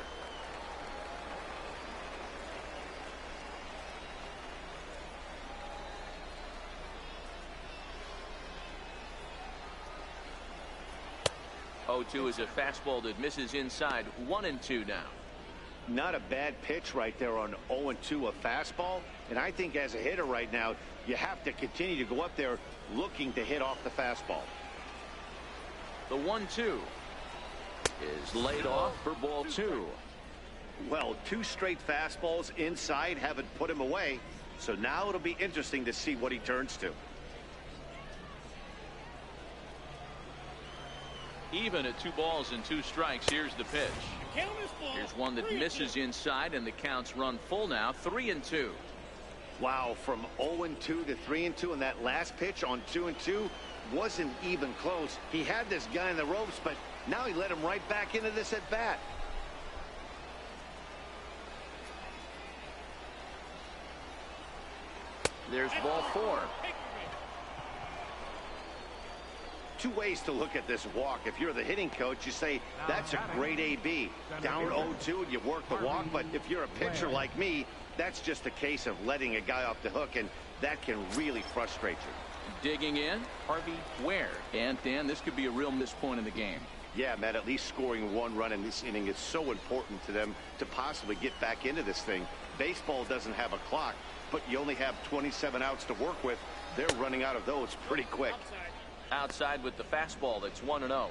Oh, 2 is a fastball that misses inside. 1-2 now. Not a bad pitch right there on 0-2, a fastball. And I think as a hitter right now, you have to continue to go up there looking to hit off the fastball. The 1-2 is laid off for ball 2. Well, 2 straight fastballs inside haven't put him away. So now it'll be interesting to see what he turns to. Even at 2 balls and 2 strikes. Here's the pitch. Here's one that misses inside, and the counts run full now. 3-2. Wow, from 0-2 to 3-2, and that last pitch on 2-2 wasn't even close. He had this guy in the ropes, but now he let him right back into this at bat. There's ball 4. 2 ways to look at this walk. If you're the hitting coach, you say that's a great AB. Down 0-2 and you work the walk, but if you're a pitcher like me, that's just a case of letting a guy off the hook, and that can really frustrate you. Digging in, Harvey Ware. And Dan, this could be a real miss point in the game. Yeah, Matt, at least scoring 1 run in this inning is so important to them to possibly get back into this thing. Baseball doesn't have a clock, but you only have 27 outs to work with. They're running out of those pretty quick. Outside with the fastball. That's 1-0.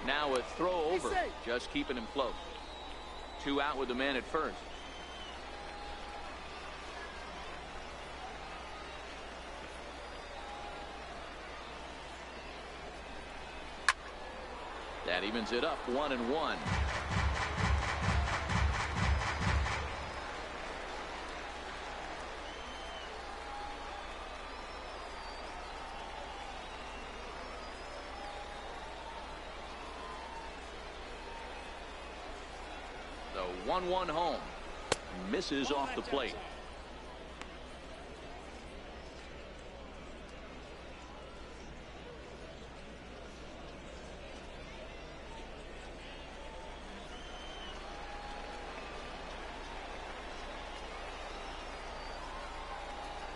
Now a throw over, just keeping him close. 2 out with the man at first. That evens it up, 1-1. The 1-1 home. Misses off the plate.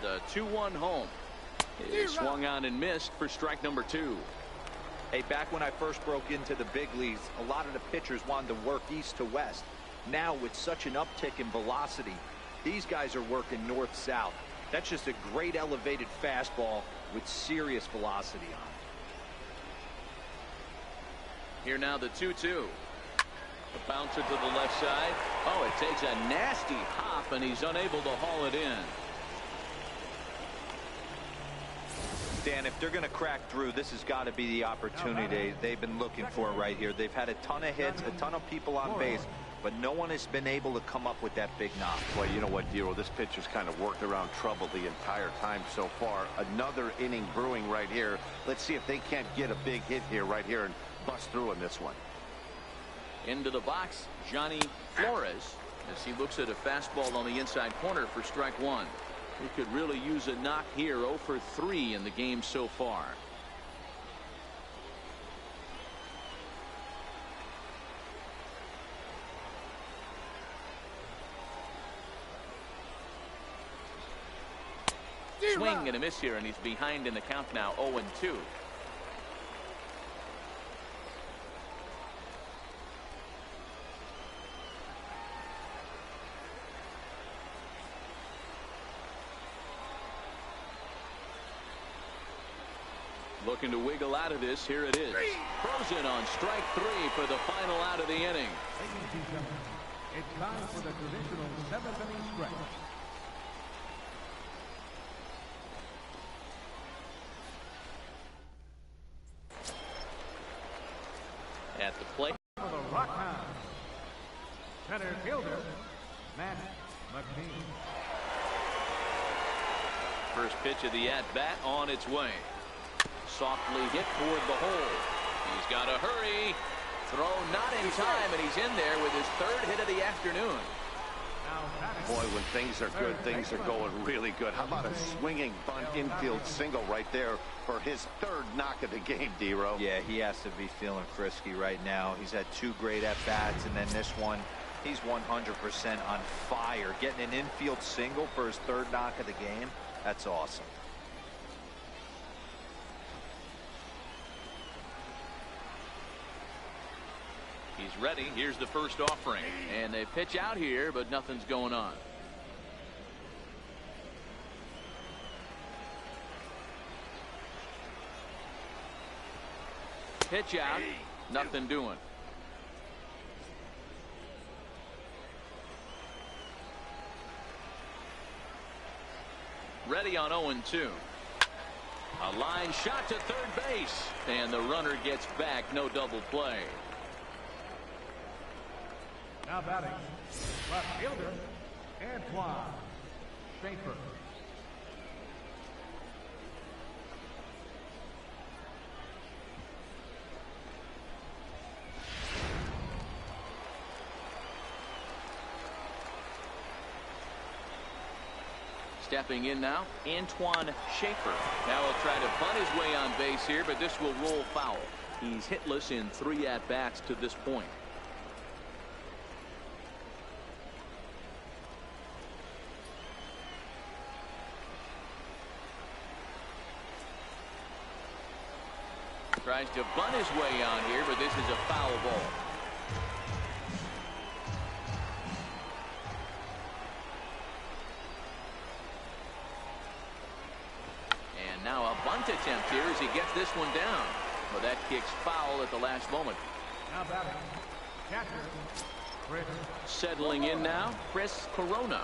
The 2-1 home is swung on and missed for strike number 2. Hey, back when I first broke into the big leagues, a lot of the pitchers wanted to work east to west. Now, with such an uptick in velocity, these guys are working north-south. That's just a great elevated fastball with serious velocity on it. Here now the 2-2. A bouncer to the left side. Oh, it takes a nasty hop, and he's unable to haul it in. Dan, if they're going to crack through, this has got to be the opportunity they've been looking for right here. They've had a ton of hits, a ton of people on base, but no one has been able to come up with that big knock. Well, you know what, Dero, this pitcher's kind of worked around trouble the entire time so far. Another inning brewing right here. Let's see if they can't get a big hit here right here and bust through in this one. Into the box, Johnny Flores, as he looks at a fastball on the inside corner for strike 1. He could really use a knock here. 0 for 3 in the game so far. Swing and a miss here, and he's behind in the count now. 0-2. Looking to wiggle out of this. Here it is. Frozen on strike 3 for the final out of the inning. Ladies and gentlemen, it's time for the traditional 7th inning stretch. At the plate. For the Rockhounds, center fielder, Matt McKean. First pitch of the at-bat on its way. Softly hit toward the hole. He's got to hurry. Throw not in time, and he's in there with his 3rd hit of the afternoon. Boy, when things are good, things are going really good. How about a swinging bunt infield single right there for his 3rd knock of the game, D-Row? Yeah, he has to be feeling frisky right now. He's had 2 great at-bats, and then this one, he's 100% on fire. Getting an infield single for his 3rd knock of the game, that's awesome. He's ready. Here's the first offering. And they pitch out here, but nothing's going on. Pitch out. Nothing doing. Ready on 0-2. A line shot to 3rd base. And the runner gets back. No double play. Now batting, left fielder, Antoine Schaefer. Stepping in now, Antoine Schaefer. Now he'll try to bunt his way on base here, but this will roll foul. He's hitless in 3 at-bats to this point. Tries to bunt his way on here, but this is a foul ball. And now a bunt attempt here as he gets this one down. Well, that kicks foul at the last moment. Now batting, catcher, Chris. Settling in now, Chris Corona.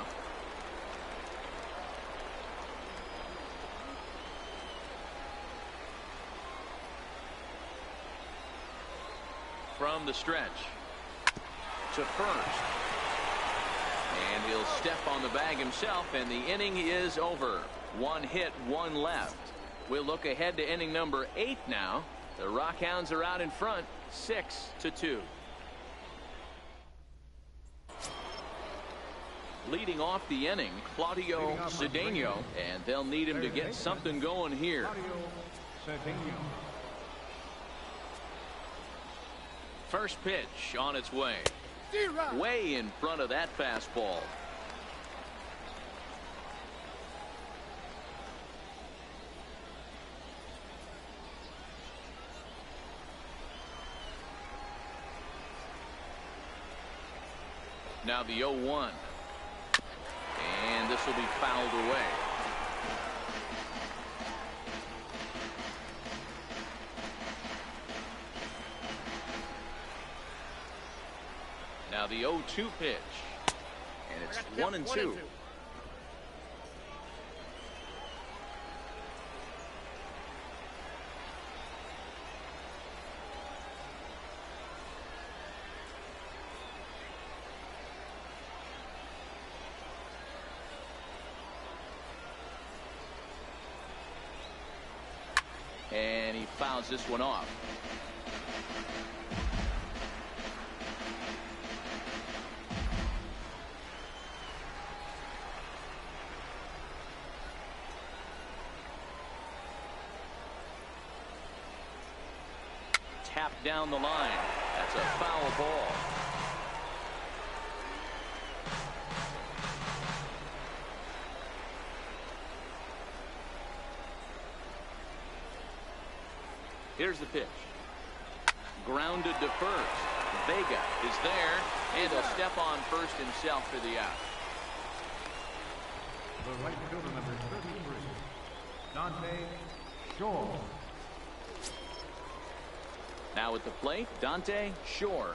From the stretch to first, and he'll step on the bag himself, and the inning is over. 1 hit, 1 left. We'll look ahead to inning number 8 now. The Rockhounds are out in front, 6-2. Leading off the inning, Claudio Cedeno, and they'll need him to get something going here. First pitch on its way. Way in front of that fastball. Now the 0-1. And this will be fouled away. Now the 0-2 pitch, and it's 1-2. And he fouls this one off. Tapped down the line. That's a foul ball. Here's the pitch. Grounded to first. Vega is there, and he'll step on first himself for the out. The right fielder, number 33, Dante Shore. Now at the plate, Dante Shore.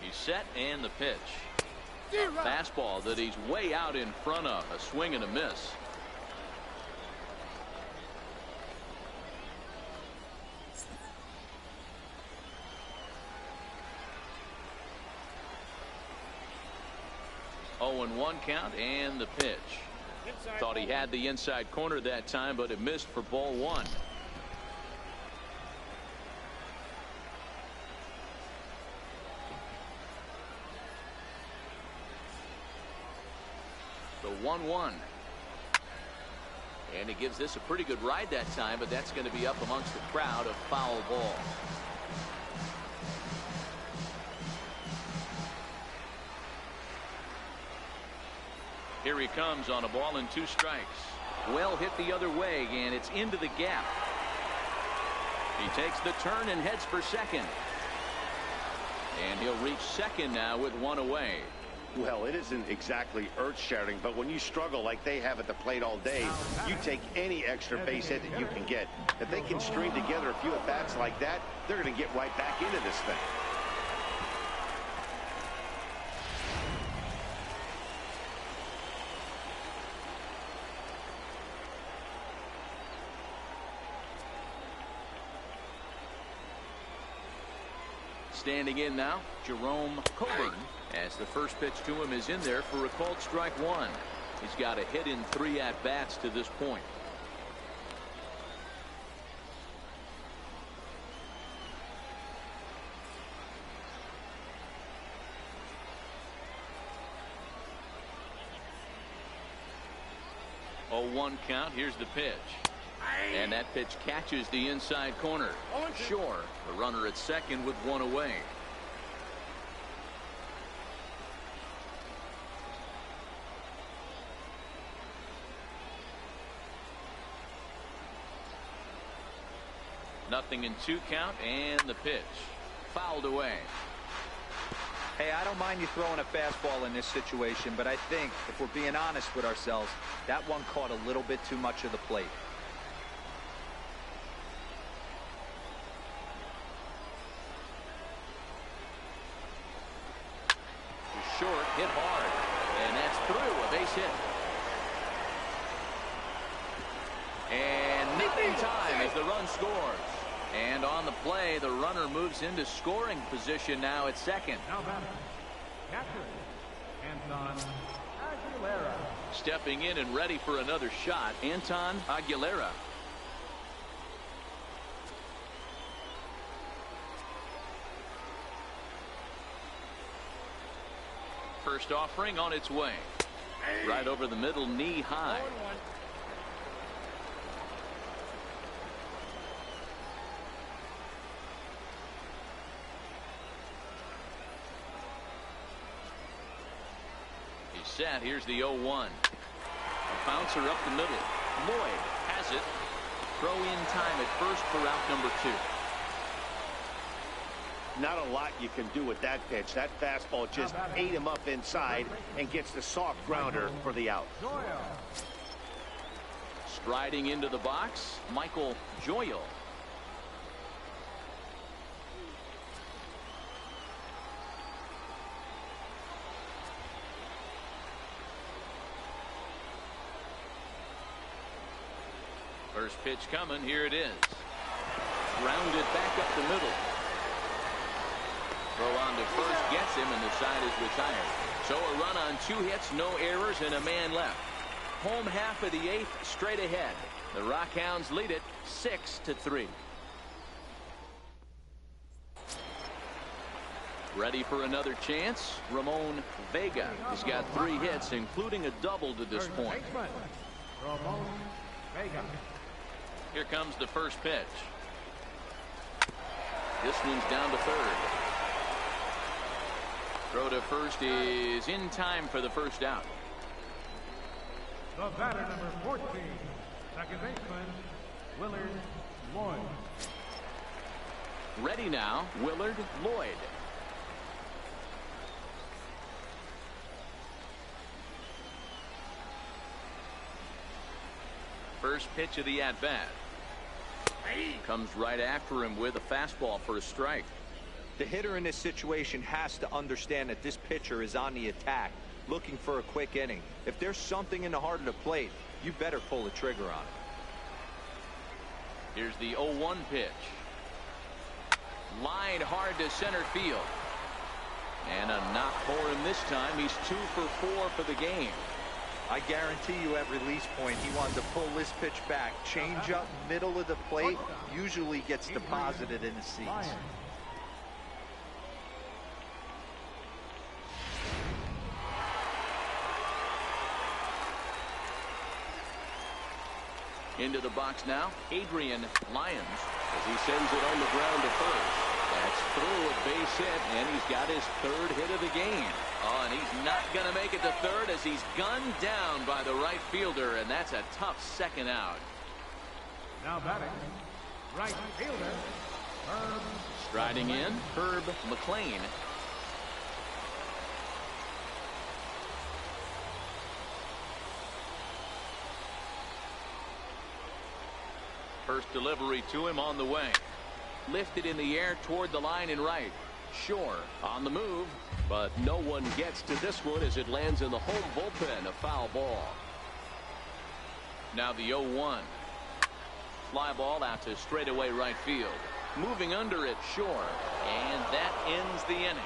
He's set and the pitch. A fastball that he's way out in front of. A swing and a miss. Oh, and 1 count and the pitch. Thought he had the inside corner that time, but it missed for ball 1. The 1-1. And he gives this a pretty good ride that time, but that's going to be up amongst the crowd. A foul ball. Here he comes on a ball and 2 strikes. Well hit the other way, and it's into the gap. He takes the turn and heads for second. And he'll reach second now with 1 away. Well, it isn't exactly earth-shattering, but when you struggle like they have at the plate all day, you take any extra base hit that you can get. If they can string together a few at-bats like that, they're going to get right back into this thing. Standing in now, Jerome Coburn, as the first pitch to him is in there for a called strike 1. He's got a hit in 3 at-bats to this point. Oh, 1 count. Here's the pitch. And that pitch catches the inside corner. Shore, the runner at second with 1 away. Nothing in 2 count, and the pitch fouled away. Hey, I don't mind you throwing a fastball in this situation, but I think if we're being honest with ourselves, that one caught a little bit too much of the plate. Short, hit hard, and that's through. A base hit. And not in time as the run scores. And on the play, the runner moves into scoring position now at second. Now batter, catcher, Anton Aguilera. Stepping in and ready for another shot, Anton Aguilera. First offering on its way. Right over the middle, knee high. He's set. Here's the 0-1. A bouncer up the middle. Lloyd has it. Throw in time at first for out number 2. Not a lot you can do with that pitch. That fastball just ate him up inside and gets the soft grounder for the out. Striding into the box, Michael Joyal. First pitch coming. Here it is. Grounded back up the middle. Throw on to first gets him, and the side is retired. So a run on 2 hits, no errors, and a man left. Home half of the 8th straight ahead. The Rockhounds lead it 6-3. Ready for another chance? Ramon Vega. He's got 3 hits, including a double to this point. Ramon Vega. Here comes the first pitch. This one's down to third. Throw to first is in time for the first out. The batter, number 14, second baseman, Willard Lloyd. Ready now, Willard Lloyd. first pitch of the at-bat. Comes right after him with a fastball for a strike. The hitter in this situation has to understand that this pitcher is on the attack, looking for a quick inning. If there's something in the heart of the plate, you better pull the trigger on it. Here's the 0-1 pitch. Line hard to center field. And a knock for him this time. He's 2 for 4 for the game. I guarantee you at release point he wanted to pull this pitch back. Change up middle of the plate usually gets deposited in the seats. Into the box now, Adrian Lyons, as he sends it on the ground to first. That's through a base hit, and he's got his 3rd hit of the game. Oh, and he's not going to make it to third as he's gunned down by the right fielder, and that's a tough second out. Now batting, right fielder, Herb. Striding in, Herb McLean. First delivery to him on the way. Lifted in the air toward the line and right. Shore on the move, but no one gets to this one as it lands in the home bullpen. A foul ball. Now the 0-1. Fly ball out to straightaway right field. Moving under it, Shore. And that ends the inning.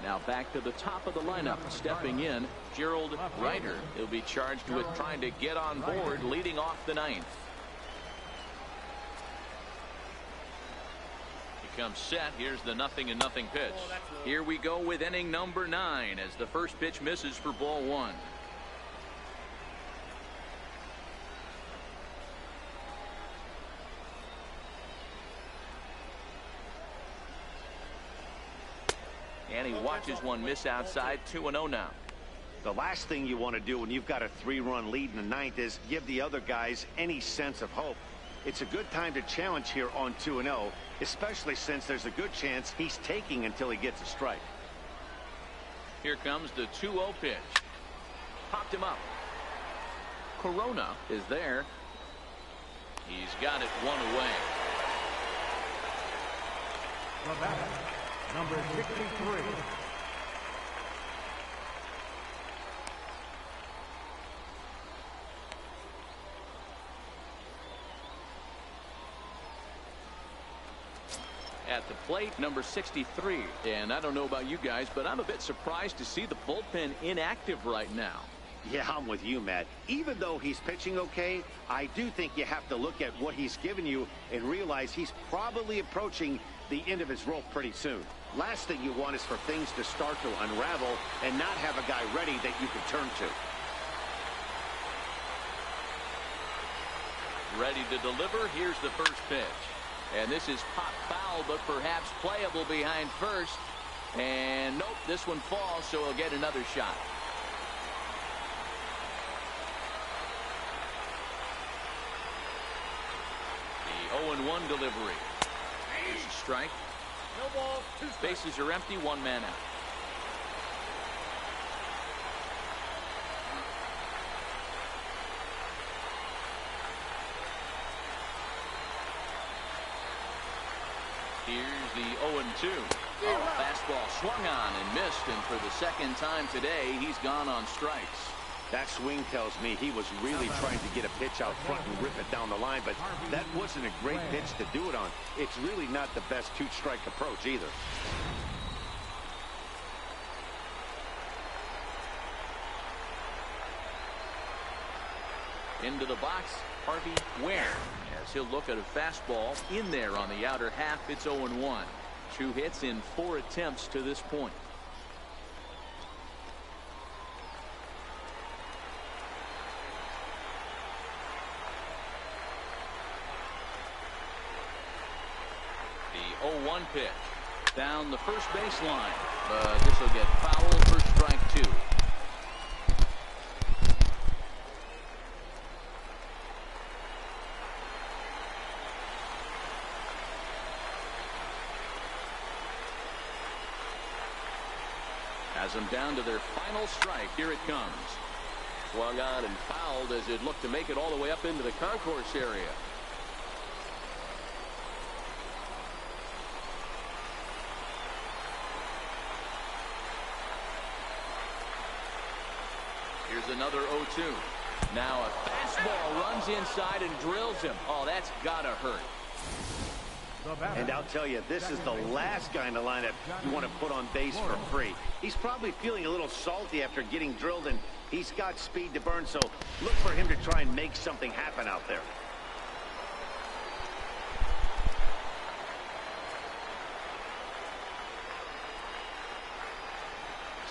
Now back to the top of the lineup. Stepping in, Gerald Ryder. He'll be charged with trying to get on board leading off the 9th. He comes set. Here's the 0-0 pitch. Here we go with inning number 9 as the first pitch misses for ball 1. And he watches one miss outside. 2-0 now. The last thing you want to do when you've got a 3-run lead in the 9th is give the other guys any sense of hope. It's a good time to challenge here on 2-0, especially since there's a good chance he's taking until he gets a strike. Here comes the 2-0 pitch. Popped him up. Corona is there. He's got it one away. The batter, number 63. At the plate, number 63. And I don't know about you guys, but I'm a bit surprised to see the bullpen inactive right now. Yeah, I'm with you, Matt. Even though he's pitching okay, I do think you have to look at what he's given you and realize he's probably approaching the end of his rope pretty soon. Last thing you want is for things to start to unravel and not have a guy ready that you can turn to. Ready to deliver. Here's the first pitch. And this is pop foul, but perhaps playable behind first. And nope, this one falls, so he'll get another shot. The 0-1 delivery. There's a strike. No ball, 2 strikes. Bases are empty, 1 man out. Here's the 0-2. Fastball swung on and missed, and for the second time today, he's gone on strikes. That swing tells me he was really trying to get a pitch out front and rip it down the line, but that wasn't a great pitch to do it on. It's really not the best 2-strike approach either. Into the box, Harvey Ware, as he'll look at a fastball in there on the outer half. It's 0-1. 2 hits in 4 attempts to this point. The 0-1 pitch down the first baseline, but this will get foul for strike 2. has them down to their final strike. Here it comes. Swung on and fouled as it looked to make it all the way up into the concourse area. Here's another 0-2. Now a fastball runs inside and drills him. Oh, that's gotta hurt. And I'll tell you, this is the last guy in the lineup you want to put on base for free. He's probably feeling a little salty after getting drilled, and he's got speed to burn, so look for him to try and make something happen out there.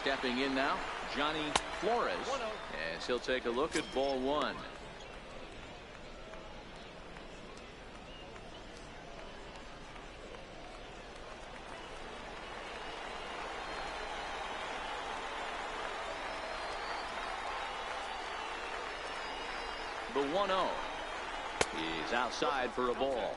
Stepping in now, Johnny Flores, as he'll take a look at ball one. The 1-0 is outside for a ball.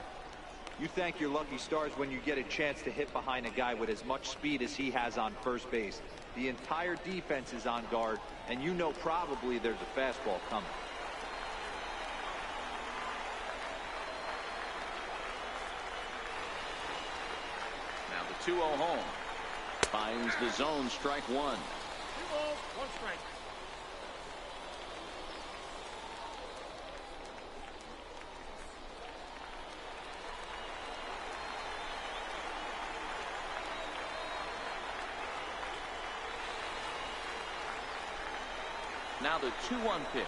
You thank your lucky stars when you get a chance to hit behind a guy with as much speed as he has on first base. The entire defense is on guard, and you know probably there's a fastball coming. Now the 2-0 home. Finds the zone, strike one. 2-0, 1 strike. Now the 2-1 pitch.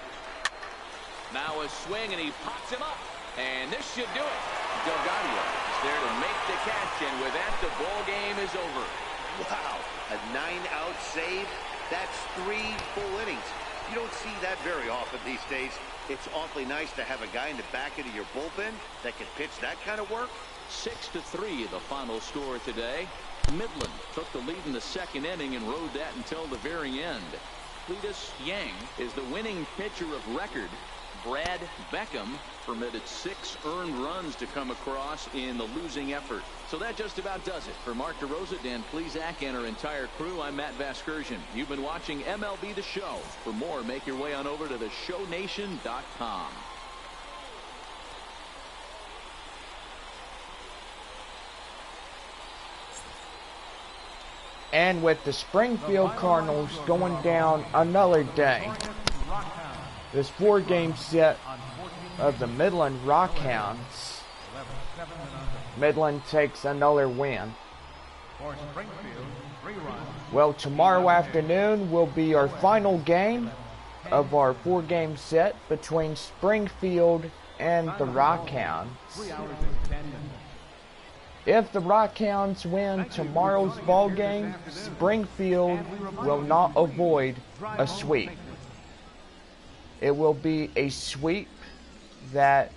Now a swing, and he pops him up. And this should do it. Delgado is there to make the catch, and with that, the ball game is over. Wow, a 9-out save. That's 3 full innings. You don't see that very often these days. It's awfully nice to have a guy in the back end of your bullpen that can pitch that kind of work. 6-3 the final score today. Midland took the lead in the second inning and rode that until the very end. Cletus Yang is the winning pitcher of record. Brad Beckham permitted 6 earned runs to come across in the losing effort. So that just about does it. For Mark DeRosa, Dan Plesac, and our entire crew, I'm Matt Vasgersian. You've been watching MLB The Show. For more, make your way on over to theshownation.com. And with the Springfield Cardinals going down another day, this 4-game set of the Midland Rockhounds, Midland takes another win. Well, tomorrow afternoon will be our final game of our 4-game set between Springfield and the Rockhounds. If the Rockhounds win tomorrow's ball game, Springfield will not avoid a sweep. It will be a sweep that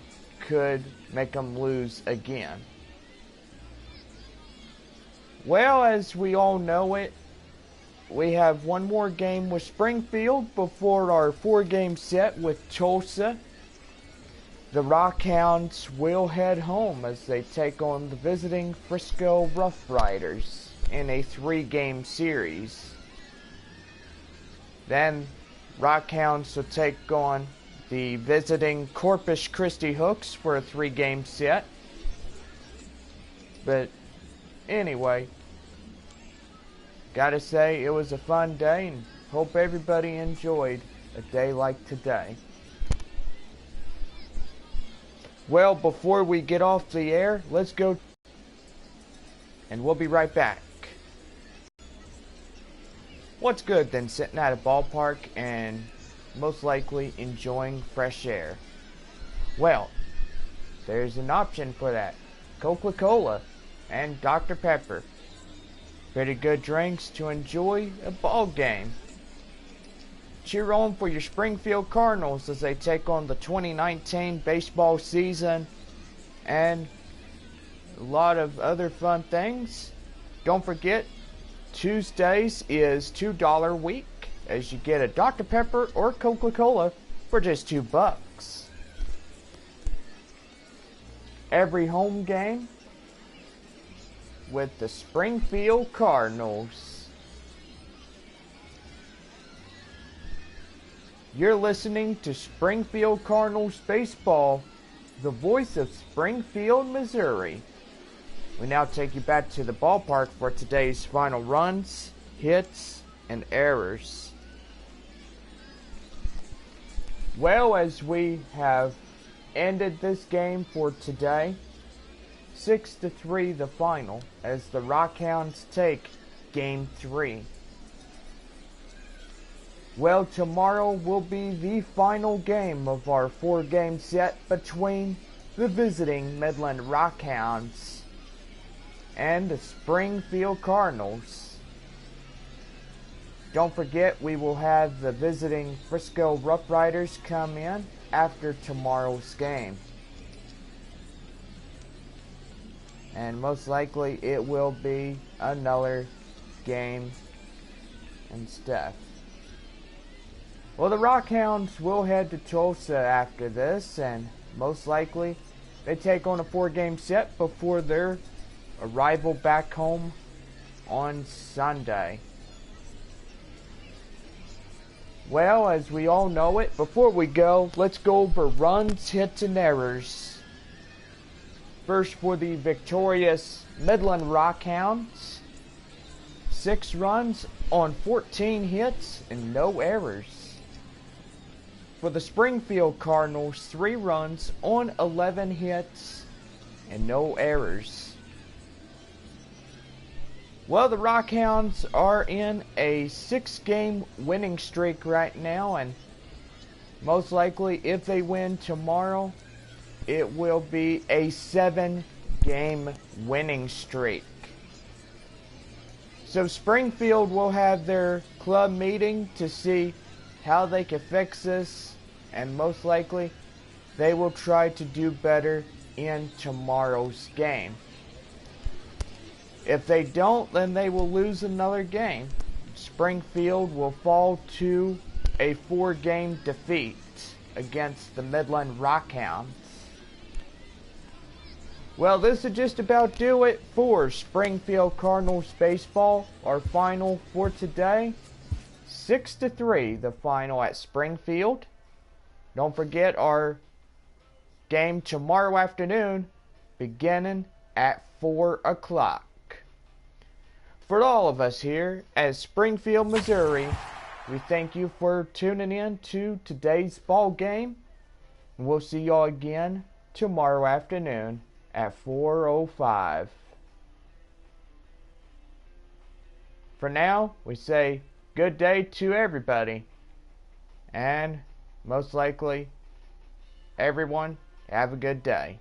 could make them lose again. Well, as we all know it, we have one more game with Springfield before our 4-game set with Tulsa. The Rockhounds will head home as they take on the visiting Frisco Rough Riders in a 3-game series. Then Rockhounds will take on the visiting Corpus Christi Hooks for a 3-game set. But anyway, gotta say it was a fun day, and hope everybody enjoyed a day like today. Well, before we get off the air, let's go, and we'll be right back. What's good than sitting at a ballpark and most likely enjoying fresh air? Well, there's an option for that. Coca-Cola and Dr. Pepper. Pretty good drinks to enjoy a ball game. Cheer on for your Springfield Cardinals as they take on the 2019 baseball season and a lot of other fun things. Don't forget, Tuesdays is $2 a week as you get a Dr. Pepper or Coca-Cola for just $2. Every home game with the Springfield Cardinals. You're listening to Springfield Cardinals Baseball, the voice of Springfield, Missouri. We now take you back to the ballpark for today's final runs, hits, and errors. Well, as we have ended this game for today, 6-3 the final, as the Rockhounds take Game 3. Well, tomorrow will be the final game of our 4-game set between the visiting Midland Rockhounds and the Springfield Cardinals. Don't forget, we will have the visiting Frisco Rough Riders come in after tomorrow's game. And most likely it will be another game and stuff. Well, the Rockhounds will head to Tulsa after this, and most likely they take on a 4-game set before their arrival back home on Sunday. Well, as we all know it, before we go, let's go over runs, hits, and errors. First, for the victorious Midland Rockhounds, 6 runs on 14 hits and no errors. For the Springfield Cardinals, 3 runs on 11 hits and no errors. Well, the Rockhounds are in a 6-game winning streak right now, and most likely if they win tomorrow, it will be a 7-game winning streak. So Springfield will have their club meeting to see how they can fix this, and most likely they will try to do better in tomorrow's game. If they don't, then they will lose another game. Springfield will fall to a 4-game defeat against the Midland Rockhounds. Well, this would just about do it for Springfield Cardinals baseball. Our final for today, 6-3 the final at Springfield. Don't forget our game tomorrow afternoon, beginning at 4 o'clock. For all of us here at Springfield, Missouri, we thank you for tuning in to today's ball game. We'll see y'all again tomorrow afternoon at 4:05. For now, we say good day to everybody, and most likely everyone have a good day.